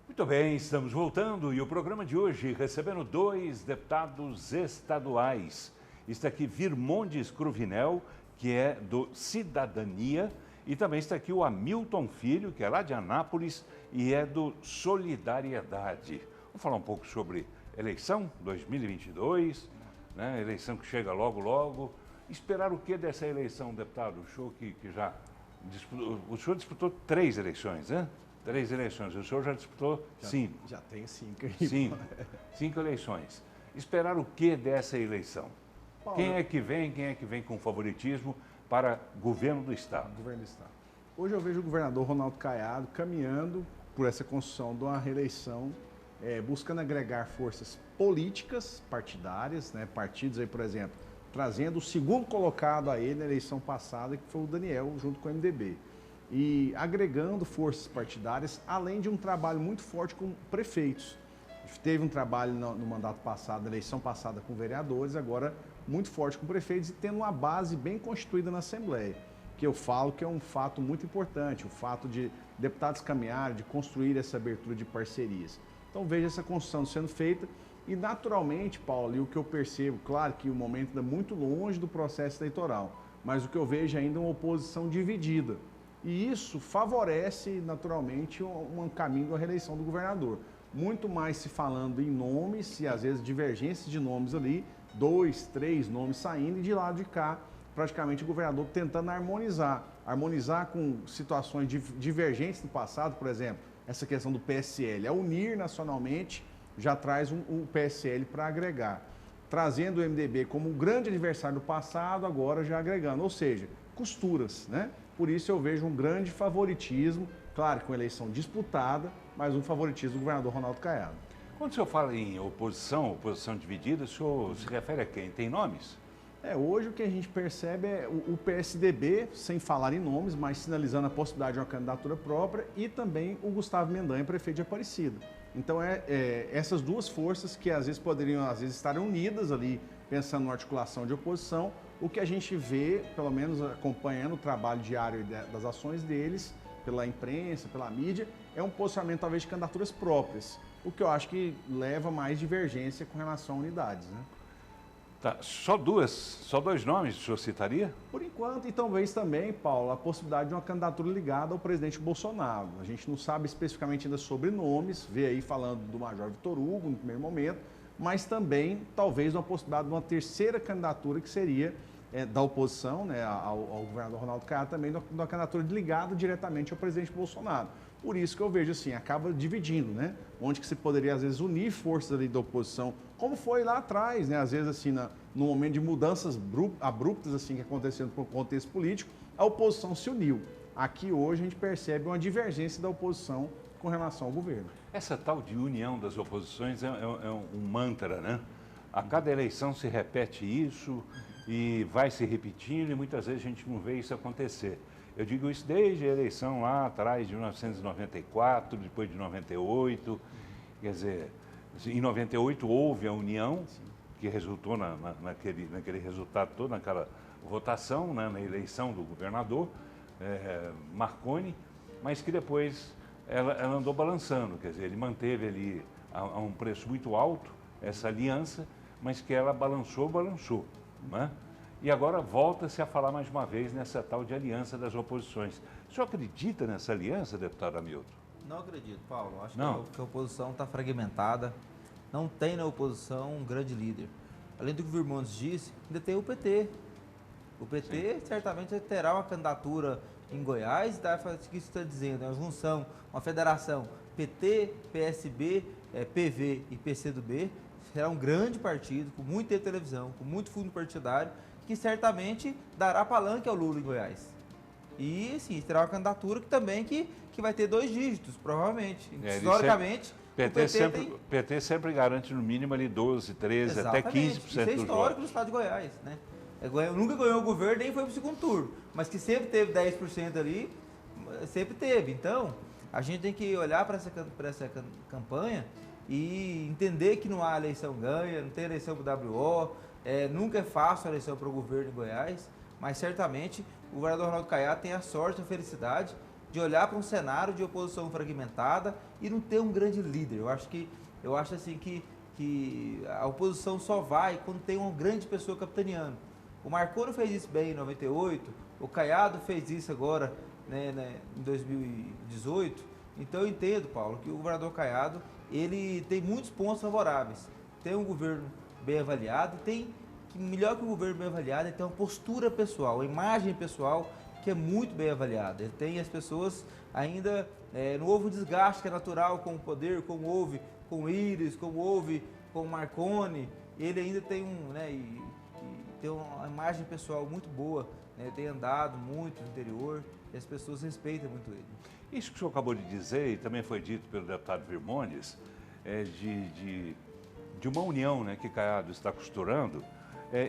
Muito bem, estamos voltando e o programa de hoje recebendo 2 deputados estaduais. Está aqui Virmondes Cruvinel, que é do Cidadania, e também está aqui o Hamilton Filho, que é lá de Anápolis e é do Solidariedade. Vamos falar um pouco sobre eleição 2022, né? Eleição que chega logo, logo. Esperar o que dessa eleição, deputado? O senhor que já disputou, o senhor disputou 3 eleições, né? 3 eleições. O senhor já disputou 5. Já tem 5. 5 eleições. Esperar o que dessa eleição? Paulo, quem é que vem com favoritismo para governo do Estado? Governo do Estado. Hoje eu vejo o governador Ronaldo Caiado caminhando por essa construção de uma reeleição, buscando agregar forças políticas partidárias, né, partidos aí, por exemplo, trazendo o segundo colocado a ele na eleição passada, que foi o Daniel, junto com o MDB. e agregando forças partidárias, além de um trabalho muito forte com prefeitos. Teve um trabalho no mandato passado, na eleição passada com vereadores, agora muito forte com prefeitos e tendo uma base bem constituída na Assembleia, que eu falo que é um fato muito importante, o fato de deputados caminharem, de construir essa abertura de parcerias. Então veja essa construção sendo feita e naturalmente, Paulo, e o que eu percebo, claro que o momento ainda muito longe do processo eleitoral, mas o que eu vejo ainda é uma oposição dividida. E isso favorece naturalmente um caminho da reeleição do governador. Muito mais se falando em nomes e às vezes divergências de nomes ali, 2, 3 nomes saindo e de lado de cá, praticamente o governador tentando harmonizar com situações divergentes do passado, por exemplo, essa questão do PSL, a unir nacionalmente já traz um PSL para agregar, trazendo o MDB como um grande adversário do passado, agora já agregando, ou seja, costuras, né? Por isso eu vejo um grande favoritismo, claro, com eleição disputada, mas um favoritismo do governador Ronaldo Caiado. Quando o senhor fala em oposição dividida, o senhor se refere a quem? Tem nomes? Hoje o que a gente percebe é o PSDB, sem falar em nomes, mas sinalizando a possibilidade de uma candidatura própria, e também o Gustavo Mendanha, prefeito de Aparecida. Então, essas duas forças que às vezes poderiam estar unidas ali, pensando na articulação de oposição, o que a gente vê, pelo menos acompanhando o trabalho diário das ações deles, pela imprensa, pela mídia, é um posicionamento talvez de candidaturas próprias, o que eu acho que leva mais divergência com relação a unidades, né? Tá, só dois nomes o senhor citaria? Por enquanto, e talvez também, Paulo, a possibilidade de uma candidatura ligada ao presidente Bolsonaro. A gente não sabe especificamente ainda sobre nomes, vê aí falando do Major Vitor Hugo no primeiro momento, mas também talvez uma possibilidade de uma terceira candidatura que seria da oposição, né, ao governador Ronaldo Caiado, também de uma candidatura ligada diretamente ao presidente Bolsonaro. Por isso que eu vejo assim, acaba dividindo, né? Onde que se poderia, às vezes, unir forças ali da oposição, como foi lá atrás, né? Às vezes, assim, no momento de mudanças abruptas, assim, que aconteceram no contexto político, a oposição se uniu. Aqui, hoje, a gente percebe uma divergência da oposição com relação ao governo. Essa tal de união das oposições é um mantra, né? A cada eleição se repete isso e vai se repetindo e muitas vezes a gente não vê isso acontecer. Eu digo isso desde a eleição lá atrás, de 1994, depois de 98. Quer dizer, em 98 houve a união, que resultou naquele resultado todo, naquela votação, né, na eleição do governador Marconi, mas que depois ela andou balançando. Quer dizer, ele manteve ali a um preço muito alto essa aliança, mas que ela balançou, né? E agora volta-se a falar mais uma vez nessa tal de aliança das oposições. O senhor acredita nessa aliança, deputado Hamilton? Não acredito, Paulo. Acho não. Que a oposição está fragmentada. Não tem na oposição um grande líder. Além do que o Virmontes disse, ainda tem o PT. O PT Sim. certamente terá uma candidatura em Goiás, o que isso está dizendo? É uma junção, uma federação PT, PSB, PV e PCdoB. Será um grande partido, com muita televisão, com muito fundo partidário, que certamente dará palanque ao Lula em Goiás. E, sim, terá uma candidatura que vai ter 2 dígitos, provavelmente. Historicamente, o PT sempre garante no mínimo ali 12, 13, Exatamente. até 15% dos votos. Isso é histórico no estado de Goiás, né? Nunca ganhou o governo, nem foi para o segundo turno, mas que sempre teve 10% ali, sempre teve. Então, a gente tem que olhar para essa campanha e entender que não há eleição ganha, não tem eleição para o WO, nunca é fácil a eleição para o governo de Goiás, mas certamente o governador Ronaldo Caiado tem a sorte e a felicidade de olhar para um cenário de oposição fragmentada e não ter um grande líder. Eu acho assim que a oposição só vai quando tem uma grande pessoa capitaneando. O Marconi fez isso bem em 98, o Caiado fez isso agora, né, em 2018. Então eu entendo, Paulo, que o governador Caiado ele tem muitos pontos favoráveis. Tem um governo bem avaliado, melhor que o governo bem avaliado, ele tem uma postura pessoal, uma imagem pessoal que é muito bem avaliada. Ele tem as pessoas ainda, não houve um desgaste que é natural com o poder, como houve com o Íris, como houve com o Marconi. Ele ainda tem tem uma imagem pessoal muito boa, né? Tem andado muito no interior e as pessoas respeitam muito ele. Isso que o senhor acabou de dizer, e também foi dito pelo deputado Virmontes, de uma união, né, que Caiado está costurando.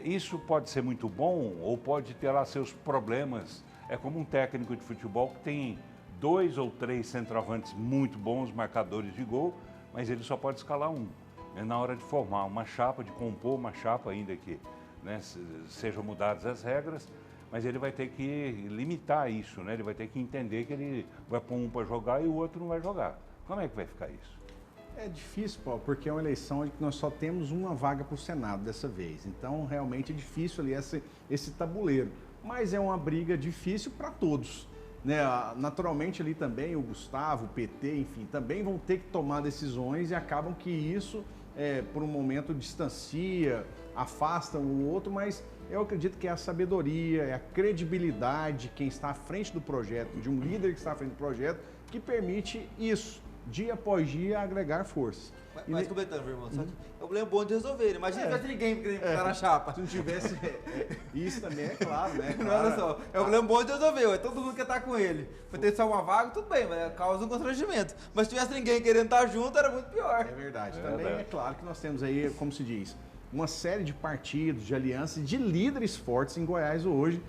Isso pode ser muito bom ou pode ter lá seus problemas É como um técnico de futebol que tem 2 ou 3 centroavantes muito bons, marcadores de gol, mas ele só pode escalar um. É na hora de formar uma chapa, de compor uma chapa, ainda que, né, sejam mudadas as regras, mas ele vai ter que limitar isso, né? Ele vai ter que entender que ele vai pôr um para jogar e o outro não vai jogar. Como é que vai ficar isso? É difícil, Paulo, porque é uma eleição onde nós só temos uma vaga para o Senado dessa vez. Então, realmente é difícil ali esse tabuleiro. Mas é uma briga difícil para todos, né? Naturalmente ali também o Gustavo, o PT, enfim, também vão ter que tomar decisões e acabam que isso, por um momento, distancia, afasta um outro, mas eu acredito que é a sabedoria, é a credibilidade de quem está à frente do projeto, de um líder que está à frente do projeto, que permite isso, dia após dia, agregar força. Mas comentando, meu irmão, só que é um problema bom de resolver. Imagina se tivesse ninguém querendo ficar na chapa. Se não tivesse. Isso também é claro, né? Não, olha só, é um problema bom de resolver, ué. Todo mundo quer estar com ele. Vai ter só uma vaga, tudo bem, mas causa um constrangimento. Mas se tivesse ninguém querendo estar junto, era muito pior. É verdade. Também é claro que nós temos aí, como se diz, uma série de partidos, de alianças, de líderes fortes em Goiás hoje,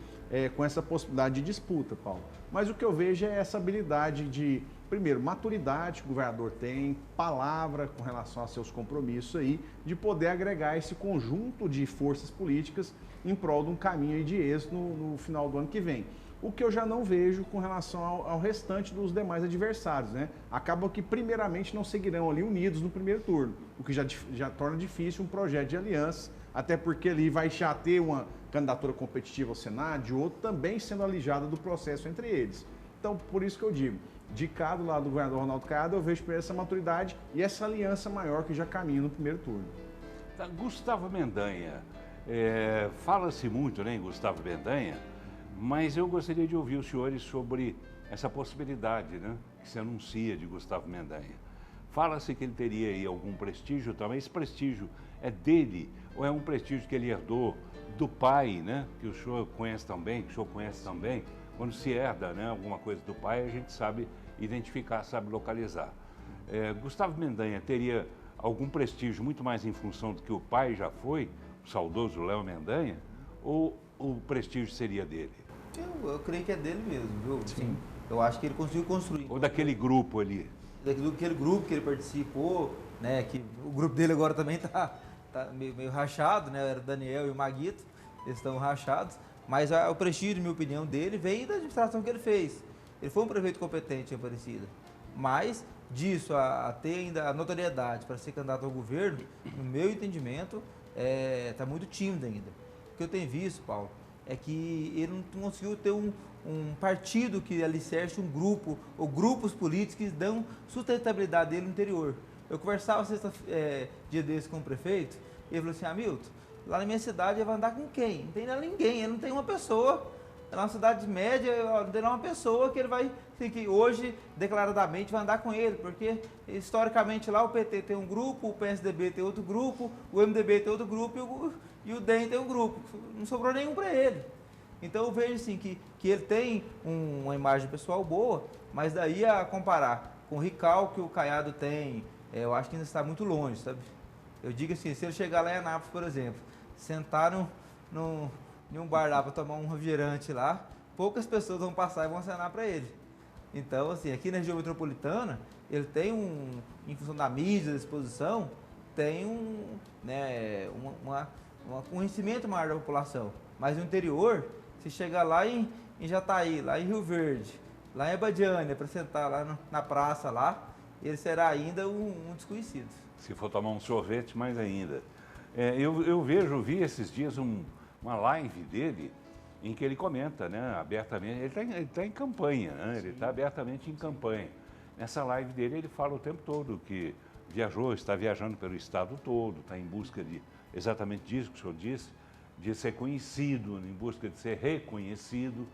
com essa possibilidade de disputa, Paulo. Mas o que eu vejo é essa habilidade de, primeiro, maturidade que o governador tem, palavra com relação a seus compromissos aí, de poder agregar esse conjunto de forças políticas em prol de um caminho aí de êxito no final do ano que vem. O que eu já não vejo com relação ao restante dos demais adversários, né? Acabam que, primeiramente, não seguirão ali unidos no primeiro turno, o que já torna difícil um projeto de aliança, até porque ali vai já ter uma candidatura competitiva ao Senado, de outro também sendo alijada do processo entre eles. Então, por isso que eu digo, de cá do lado do governador Ronaldo Caiado, eu vejo primeiro essa maturidade e essa aliança maior que já caminha no primeiro turno. Tá, Gustavo Mendanha, fala-se muito, né, em Gustavo Mendanha, mas eu gostaria de ouvir os senhores sobre essa possibilidade, né, que se anuncia de Gustavo Mendanha. Fala-se que ele teria aí algum prestígio também. Esse prestígio é dele ou é um prestígio que ele herdou do pai, né, que o senhor conhece também, que o senhor conhece também? Quando se herda, né, alguma coisa do pai, a gente sabe identificar, sabe localizar. Gustavo Mendanha teria algum prestígio muito mais em função do que o pai já foi, o saudoso Léo Mendanha, ou o prestígio seria dele? Eu creio que é dele mesmo, viu? Sim. Eu acho que ele conseguiu construir. Ou daquele grupo ali? Daquele grupo que ele participou, né? Que o grupo dele agora também tá meio rachado, né? Era o Daniel e o Maguito, eles estão rachados. Mas o prestígio, na minha opinião, dele vem da administração que ele fez. Ele foi um prefeito competente em Aparecida. Mas disso a ter ainda a notoriedade para ser candidato ao governo, no meu entendimento, está muito tímido ainda. O que eu tenho visto, Paulo, é que ele não conseguiu ter um partido que alicerce um grupo, ou grupos políticos que dão sustentabilidade dele no interior. Eu conversava dia desse com o prefeito, e ele falou assim: Hamilton, lá na minha cidade ele vai andar com quem? Não tem ninguém, ele não tem uma pessoa. É uma cidade média, não tem uma pessoa que ele vai, que hoje, declaradamente, vai andar com ele, porque historicamente lá o PT tem um grupo, o PSDB tem outro grupo, o MDB tem outro grupo e o DEM tem um grupo. Não sobrou nenhum para ele. Então eu vejo assim que ele tem uma imagem pessoal boa, mas daí a comparar com o recalque que o Caiado tem, eu acho que ainda está muito longe, sabe? Eu digo assim, se ele chegar lá em Anápolis, por exemplo, sentar em um bar lá para tomar um refrigerante lá, poucas pessoas vão passar e vão acenar para ele. Então, assim, aqui na região metropolitana, ele tem em função da mídia, da exposição, tem um conhecimento maior da população. Mas no interior, se chegar lá em Jataí, lá em Rio Verde, lá em Abadiânia, para sentar lá na praça lá, ele será ainda um desconhecido. Se for tomar um sorvete, mais ainda. Eu vi esses dias uma live dele em que ele comenta, né, abertamente. Ele está em campanha, né? Ele está abertamente em campanha. Nessa live dele ele fala o tempo todo que está viajando pelo estado todo, está em busca de exatamente disso que o senhor disse, de ser conhecido, em busca de ser reconhecido,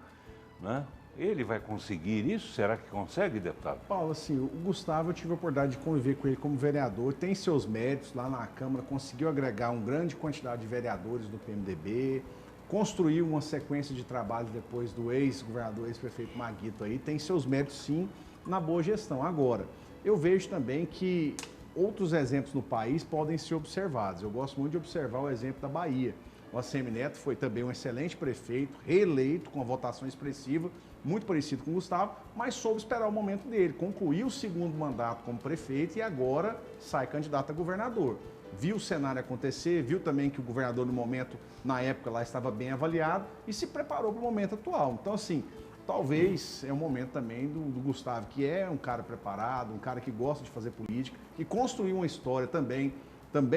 né? Ele vai conseguir isso? Será que consegue, deputado? Paulo, assim, o Gustavo, eu tive a oportunidade de conviver com ele como vereador, tem seus méritos lá na Câmara, conseguiu agregar uma grande quantidade de vereadores do PMDB, construiu uma sequência de trabalhos depois do ex-governador, ex-prefeito Maguito aí, tem seus méritos sim na boa gestão. Agora, eu vejo também que outros exemplos no país podem ser observados. Eu gosto muito de observar o exemplo da Bahia. O ACM Neto foi também um excelente prefeito, reeleito com uma votação expressiva, muito parecido com o Gustavo, mas soube esperar o momento dele. Concluiu o segundo mandato como prefeito e agora sai candidato a governador. Viu o cenário acontecer, viu também que o governador no momento, na época lá, estava bem avaliado e se preparou para o momento atual. Então, assim, talvez é um momento também do Gustavo, que é um cara preparado, um cara que gosta de fazer política, que construiu uma história também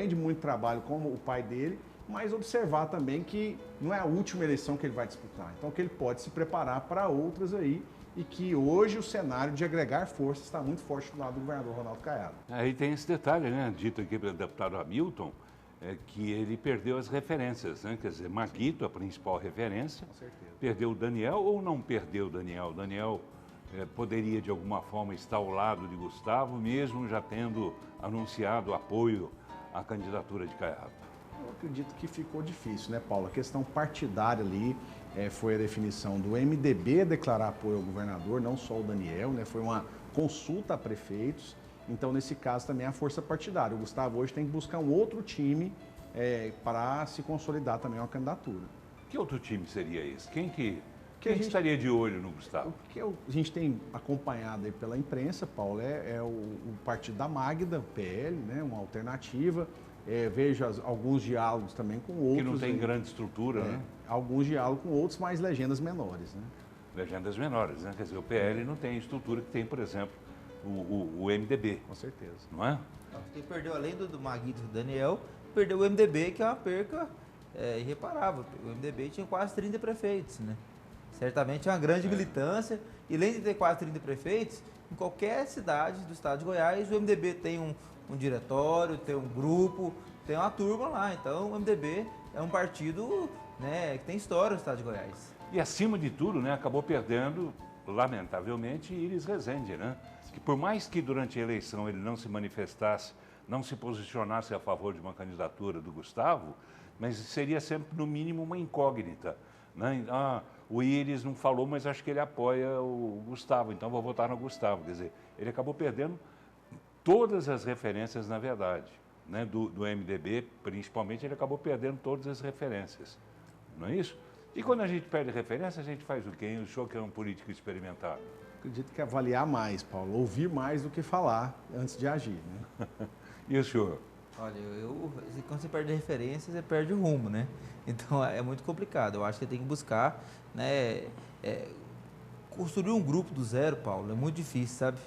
de muito trabalho como o pai dele, mas observar também que não é a última eleição que ele vai disputar. Então, que ele pode se preparar para outras aí e que hoje o cenário de agregar força está muito forte do lado do governador Ronaldo Caiado. Aí tem esse detalhe, né, dito aqui pelo deputado Hamilton, que ele perdeu as referências, né? Quer dizer, Maguito, a principal referência, Com certeza. perdeu o Daniel ou não perdeu o Daniel? O Daniel poderia, de alguma forma, estar ao lado de Gustavo, mesmo já tendo anunciado apoio à candidatura de Caiado. Eu acredito que ficou difícil, né, Paulo? A questão partidária ali foi a definição do MDB declarar apoio ao governador, não só o Daniel, né? Foi uma consulta a prefeitos. Então, nesse caso, também é a força partidária. O Gustavo hoje tem que buscar um outro time para se consolidar também uma candidatura. Que outro time seria esse? Quem a gente estaria de olho no Gustavo? O que a gente tem acompanhado aí pela imprensa, Paulo, é o partido da Magda, o PL, né? Uma alternativa. Vejo alguns diálogos também com outros. Que não tem aí, grande estrutura, né? Alguns diálogos com outros, mas legendas menores, né? Legendas menores, né? Quer dizer, o PL não tem a estrutura que tem, por exemplo, o MDB, Com certeza. não é? Quem perdeu, além do Maguito e do Daniel, perdeu o MDB, que é uma perca irreparável. O MDB tinha quase 30 prefeitos, né? Certamente é uma grande militância. E além de ter quase 30 prefeitos, em qualquer cidade do estado de Goiás, o MDB tem um diretório, tem um grupo, tem uma turma lá. Então, o MDB é um partido, né, que tem história no estado de Goiás. E, acima de tudo, né, acabou perdendo, lamentavelmente, Iris Rezende, né? Que por mais que durante a eleição ele não se manifestasse, não se posicionasse a favor de uma candidatura do Gustavo, mas seria sempre, no mínimo, uma incógnita, né? O Iris não falou, mas acho que ele apoia o Gustavo, então vou votar no Gustavo. Quer dizer, ele acabou perdendo todas as referências, na verdade, né? Do MDB, principalmente, ele acabou perdendo todas as referências, não é isso? E quando a gente perde referência, a gente faz o quê? O senhor que é um político experimentado. Acredito que avaliar mais, Paulo, ouvir mais do que falar antes de agir, né? E o senhor? Olha, quando você perde referência, você perde o rumo, né? Então é muito complicado. Eu acho que tem que buscar, né? Construir um grupo do zero, Paulo, é muito difícil, sabe?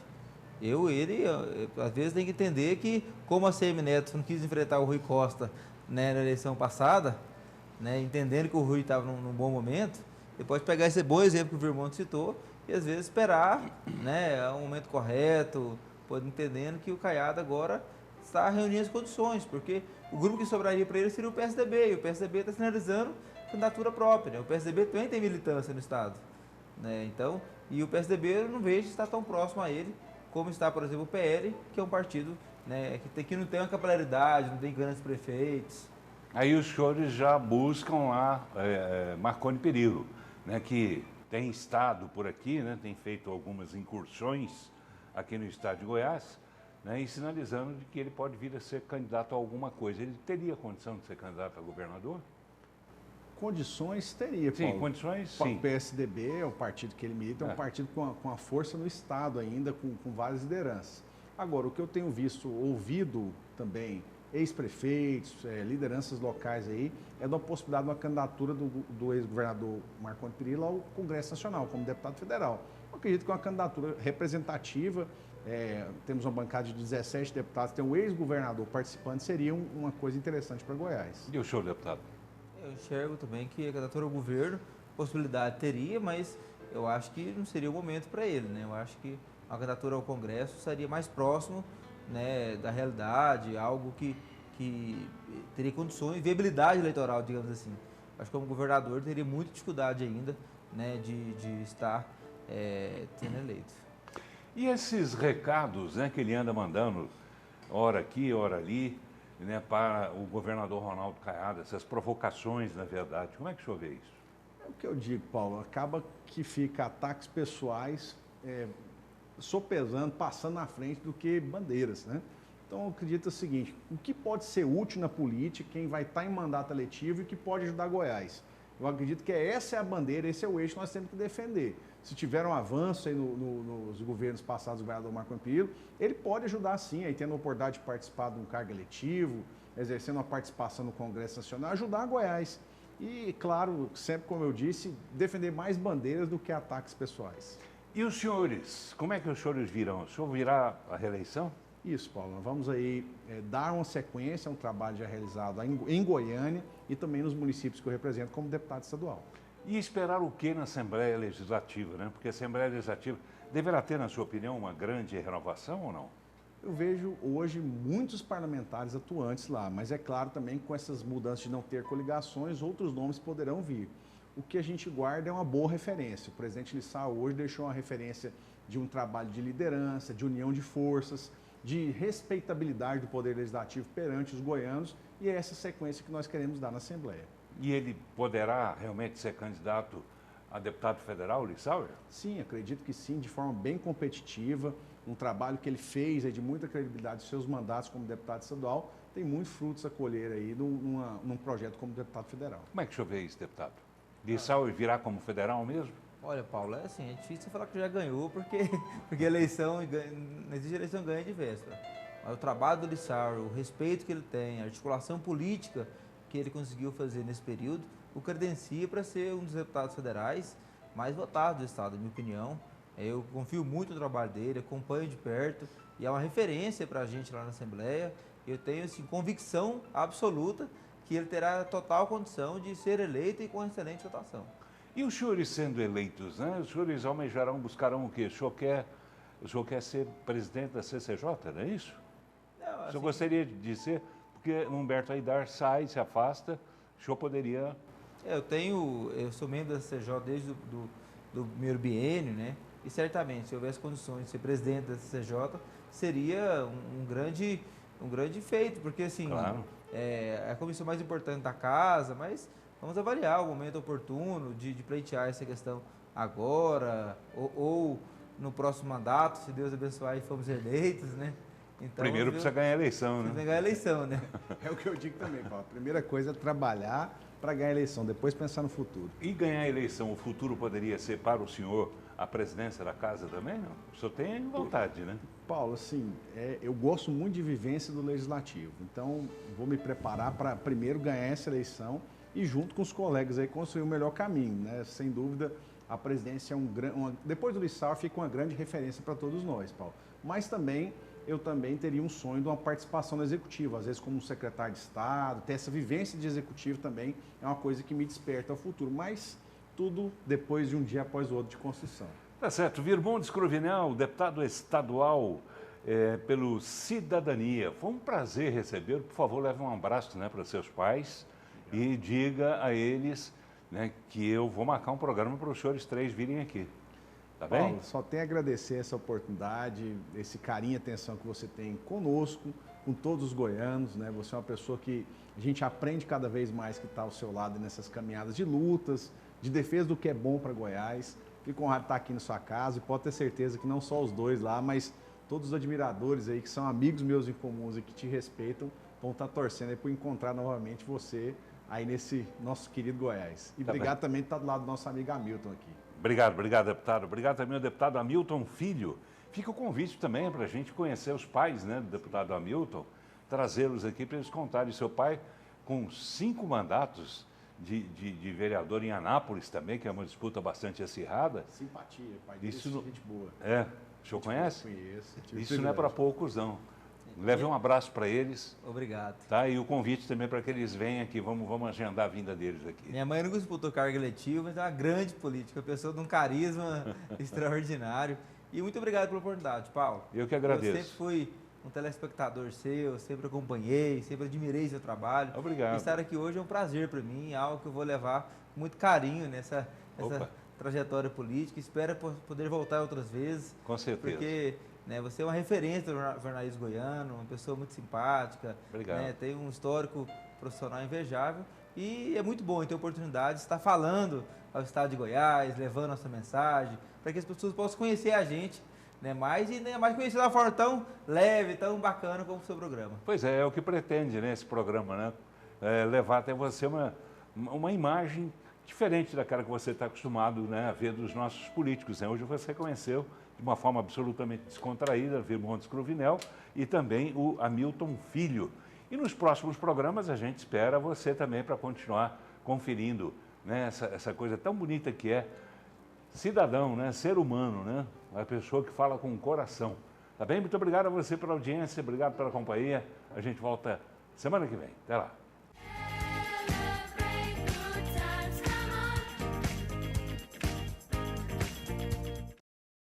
Às vezes tem que entender que, como a ACM Neto não quis enfrentar o Rui Costa, né, na eleição passada, né, entendendo que o Rui estava num bom momento, ele pode pegar esse bom exemplo que o Vermonte citou e às vezes esperar, né, o momento correto, entendendo que o Caiado agora está reunindo as condições, porque o grupo que sobraria para ele seria o PSDB, e o PSDB está sinalizando candidatura própria, né? O PSDB também tem militância no estado, né? Então, e o PSDB eu não vejo estar tão próximo a ele como está, por exemplo, o PL, que é um partido, né, que não tem uma capilaridade, não tem grandes prefeitos. Aí os senhores já buscam lá Marconi Perillo, né, que tem estado por aqui, né, tem feito algumas incursões aqui no estado de Goiás, né, e sinalizando de que ele pode vir a ser candidato a alguma coisa. Ele teria condição de ser candidato a governador? Condições teria, Sim, Paulo. condições, sim. O PSDB, é o partido que ele milita, é um partido com a força no Estado ainda, com várias lideranças. Agora, o que eu tenho visto, ouvido também, ex-prefeitos, lideranças locais aí, é da possibilidade de uma candidatura do ex-governador Marconi Perillo ao Congresso Nacional, como deputado federal. Eu acredito que é uma candidatura representativa, temos uma bancada de 17 deputados, tem um ex-governador participando, seria uma coisa interessante para Goiás. E o senhor, deputado? Eu enxergo também que a candidatura ao governo, possibilidade teria, mas eu acho que não seria o momento para ele, né? Eu acho que a candidatura ao Congresso estaria mais próximo, né, da realidade, algo que teria condições, viabilidade eleitoral, digamos assim. Acho que como governador teria muita dificuldade ainda, né, de estar sendo eleito. E esses recados, né, que ele anda mandando, ora aqui, ora ali, né, para o governador Ronaldo Caiado, essas provocações, na verdade, como é que o senhor vê isso? É o que eu digo, Paulo, acaba que fica ataques pessoais sopesando, passando na frente do que bandeiras, né? Então, eu acredito o seguinte, o que pode ser útil na política, quem vai estar em mandato eletivo e que pode ajudar Goiás? Eu acredito que essa é a bandeira, esse é o eixo que nós temos que defender. Se tiver um avanço aí nos governos passados do governador Marco Campilo, ele pode ajudar sim, aí tendo a oportunidade de participar de um cargo eletivo, exercendo uma participação no Congresso Nacional, ajudar Goiás. E, claro, sempre como eu disse, defender mais bandeiras do que ataques pessoais. E os senhores, como é que os senhores virão? O senhor virá a reeleição? Isso, Paulo. Nós vamos aí dar uma sequência a um trabalho já realizado em Goiânia e também nos municípios que eu represento como deputado estadual. E esperar o que na Assembleia Legislativa, né? Porque a Assembleia Legislativa deverá ter, na sua opinião, uma grande renovação ou não? Eu vejo hoje muitos parlamentares atuantes lá, mas é claro também que com essas mudanças de não ter coligações, outros nomes poderão vir. O que a gente guarda é uma boa referência. O presidente Lissau hoje deixou uma referência de um trabalho de liderança, de união de forças, de respeitabilidade do Poder Legislativo perante os goianos, e é essa sequência que nós queremos dar na Assembleia. E ele poderá realmente ser candidato a deputado federal, Lissauer? Sim, acredito que sim, de forma bem competitiva. Um trabalho que ele fez de muita credibilidade dos seus mandatos como deputado estadual, tem muitos frutos a colher aí num projeto como deputado federal. Como é que o senhor vê isso, deputado? Lissauer virá como federal mesmo? Olha, Paulo, é assim, é difícil falar que já ganhou, porque eleição, não existe eleição ganha de véspera. Mas o trabalho do Lissauer, o respeito que ele tem, a articulação política que ele conseguiu fazer nesse período, o credencia para ser um dos deputados federais mais votados do Estado, na minha opinião. Eu confio muito no trabalho dele, acompanho de perto e é uma referência para a gente lá na Assembleia. Eu tenho assim, convicção absoluta que ele terá total condição de ser eleito e com excelente votação. E os senhores sendo eleitos, né? Os senhores almejarão, buscarão o quê? O senhor quer ser presidente da CCJ, não é isso? Não, assim, o senhor gostaria de ser, porque Humberto Aidar sai, se afasta, o senhor poderia... Eu sou membro da CCJ desde do primeiro biênio, né? E certamente, se houvesse condições de ser presidente da CCJ, seria um grande feito, porque assim, claro. É a comissão mais importante da casa, mas vamos avaliar o momento oportuno de pleitear essa questão agora ou no próximo mandato, se Deus abençoar e formos eleitos, né? Então, primeiro precisa ganhar a eleição, né? Precisa ganhar a eleição, né? É o que eu digo também, Paulo. A primeira coisa é trabalhar para ganhar a eleição, depois pensar no futuro. E ganhar a eleição, o futuro poderia ser para o senhor a presidência da casa também, não? O senhor tem vontade, né? Paulo, assim, eu gosto muito de vivência do Legislativo, então vou me preparar para primeiro ganhar essa eleição e junto com os colegas aí construir o melhor caminho, né? Sem dúvida, a presidência depois do Lissauer fica uma grande referência para todos nós, Paulo. Mas eu também teria um sonho de uma participação no Executivo, às vezes como secretário de Estado, ter essa vivência de Executivo também é uma coisa que me desperta ao futuro, mas tudo depois de um dia após o outro de construção. Tá certo. Virmondes Cruvinel, deputado estadual pelo Cidadania. Foi um prazer recebê-lo. Por favor, leve um abraço, né, para seus pais e diga a eles, né, que eu vou marcar um programa para os senhores três virem aqui. Tá bem? Paulo, só tenho a agradecer essa oportunidade, esse carinho e atenção que você tem conosco, com todos os goianos, né? Você é uma pessoa que a gente aprende cada vez mais que está ao seu lado nessas caminhadas de lutas, de defesa do que é bom para Goiás. Fico honrado de estar aqui na sua casa e pode ter certeza que não só os dois lá, mas todos os admiradores aí que são amigos meus em comuns e que te respeitam, vão estar torcendo aí por encontrar novamente você aí nesse nosso querido Goiás. E obrigado também por estar do lado do nosso amigo Hamilton aqui. Obrigado, deputado. Obrigado também ao deputado Hamilton Filho. Fica o convite também para a gente conhecer os pais, né, do deputado Hamilton, trazê-los aqui para eles contarem. Seu pai, com 5 mandatos de vereador em Anápolis também, que é uma disputa bastante acirrada. Simpatia, pai dele, Isso gente boa. O senhor conhece? Conheço. Isso não é para poucos, não. Leve um abraço para eles. Obrigado. Tá? E o convite também para que eles venham aqui. Vamos agendar a vinda deles aqui. Minha mãe não disputou cargo eletivo, mas é uma grande política, uma pessoa de um carisma extraordinário. E muito obrigado pela oportunidade, Paulo. Eu que agradeço. Eu sempre fui um telespectador seu, sempre acompanhei, sempre admirei seu trabalho. Obrigado. E estar aqui hoje é um prazer para mim, é algo que eu vou levar com muito carinho nessa trajetória política. Espero poder voltar outras vezes. Com certeza. Porque você é uma referência do jornalismo goiano, uma pessoa muito simpática. Obrigado. Tem um histórico profissional invejável. E é muito bom ter a oportunidade de estar falando ao estado de Goiás, levando nossa mensagem, para que as pessoas possam conhecer a gente, né? Mais conhecido de uma forma tão leve, tão bacana como o seu programa. Pois é o que pretende, né, esse programa, né? Levar até você uma imagem diferente daquela que você está acostumado, né, a ver dos nossos políticos, né? Hoje você conheceu de uma forma absolutamente descontraída Virmontes Cruvinel e também o Hamilton Filho. E nos próximos programas a gente espera você também para continuar conferindo, né, essa coisa tão bonita que é cidadão, né, ser humano, né, a pessoa que fala com o coração. Tá bem? Muito obrigado a você pela audiência, obrigado pela companhia. A gente volta semana que vem. Até lá.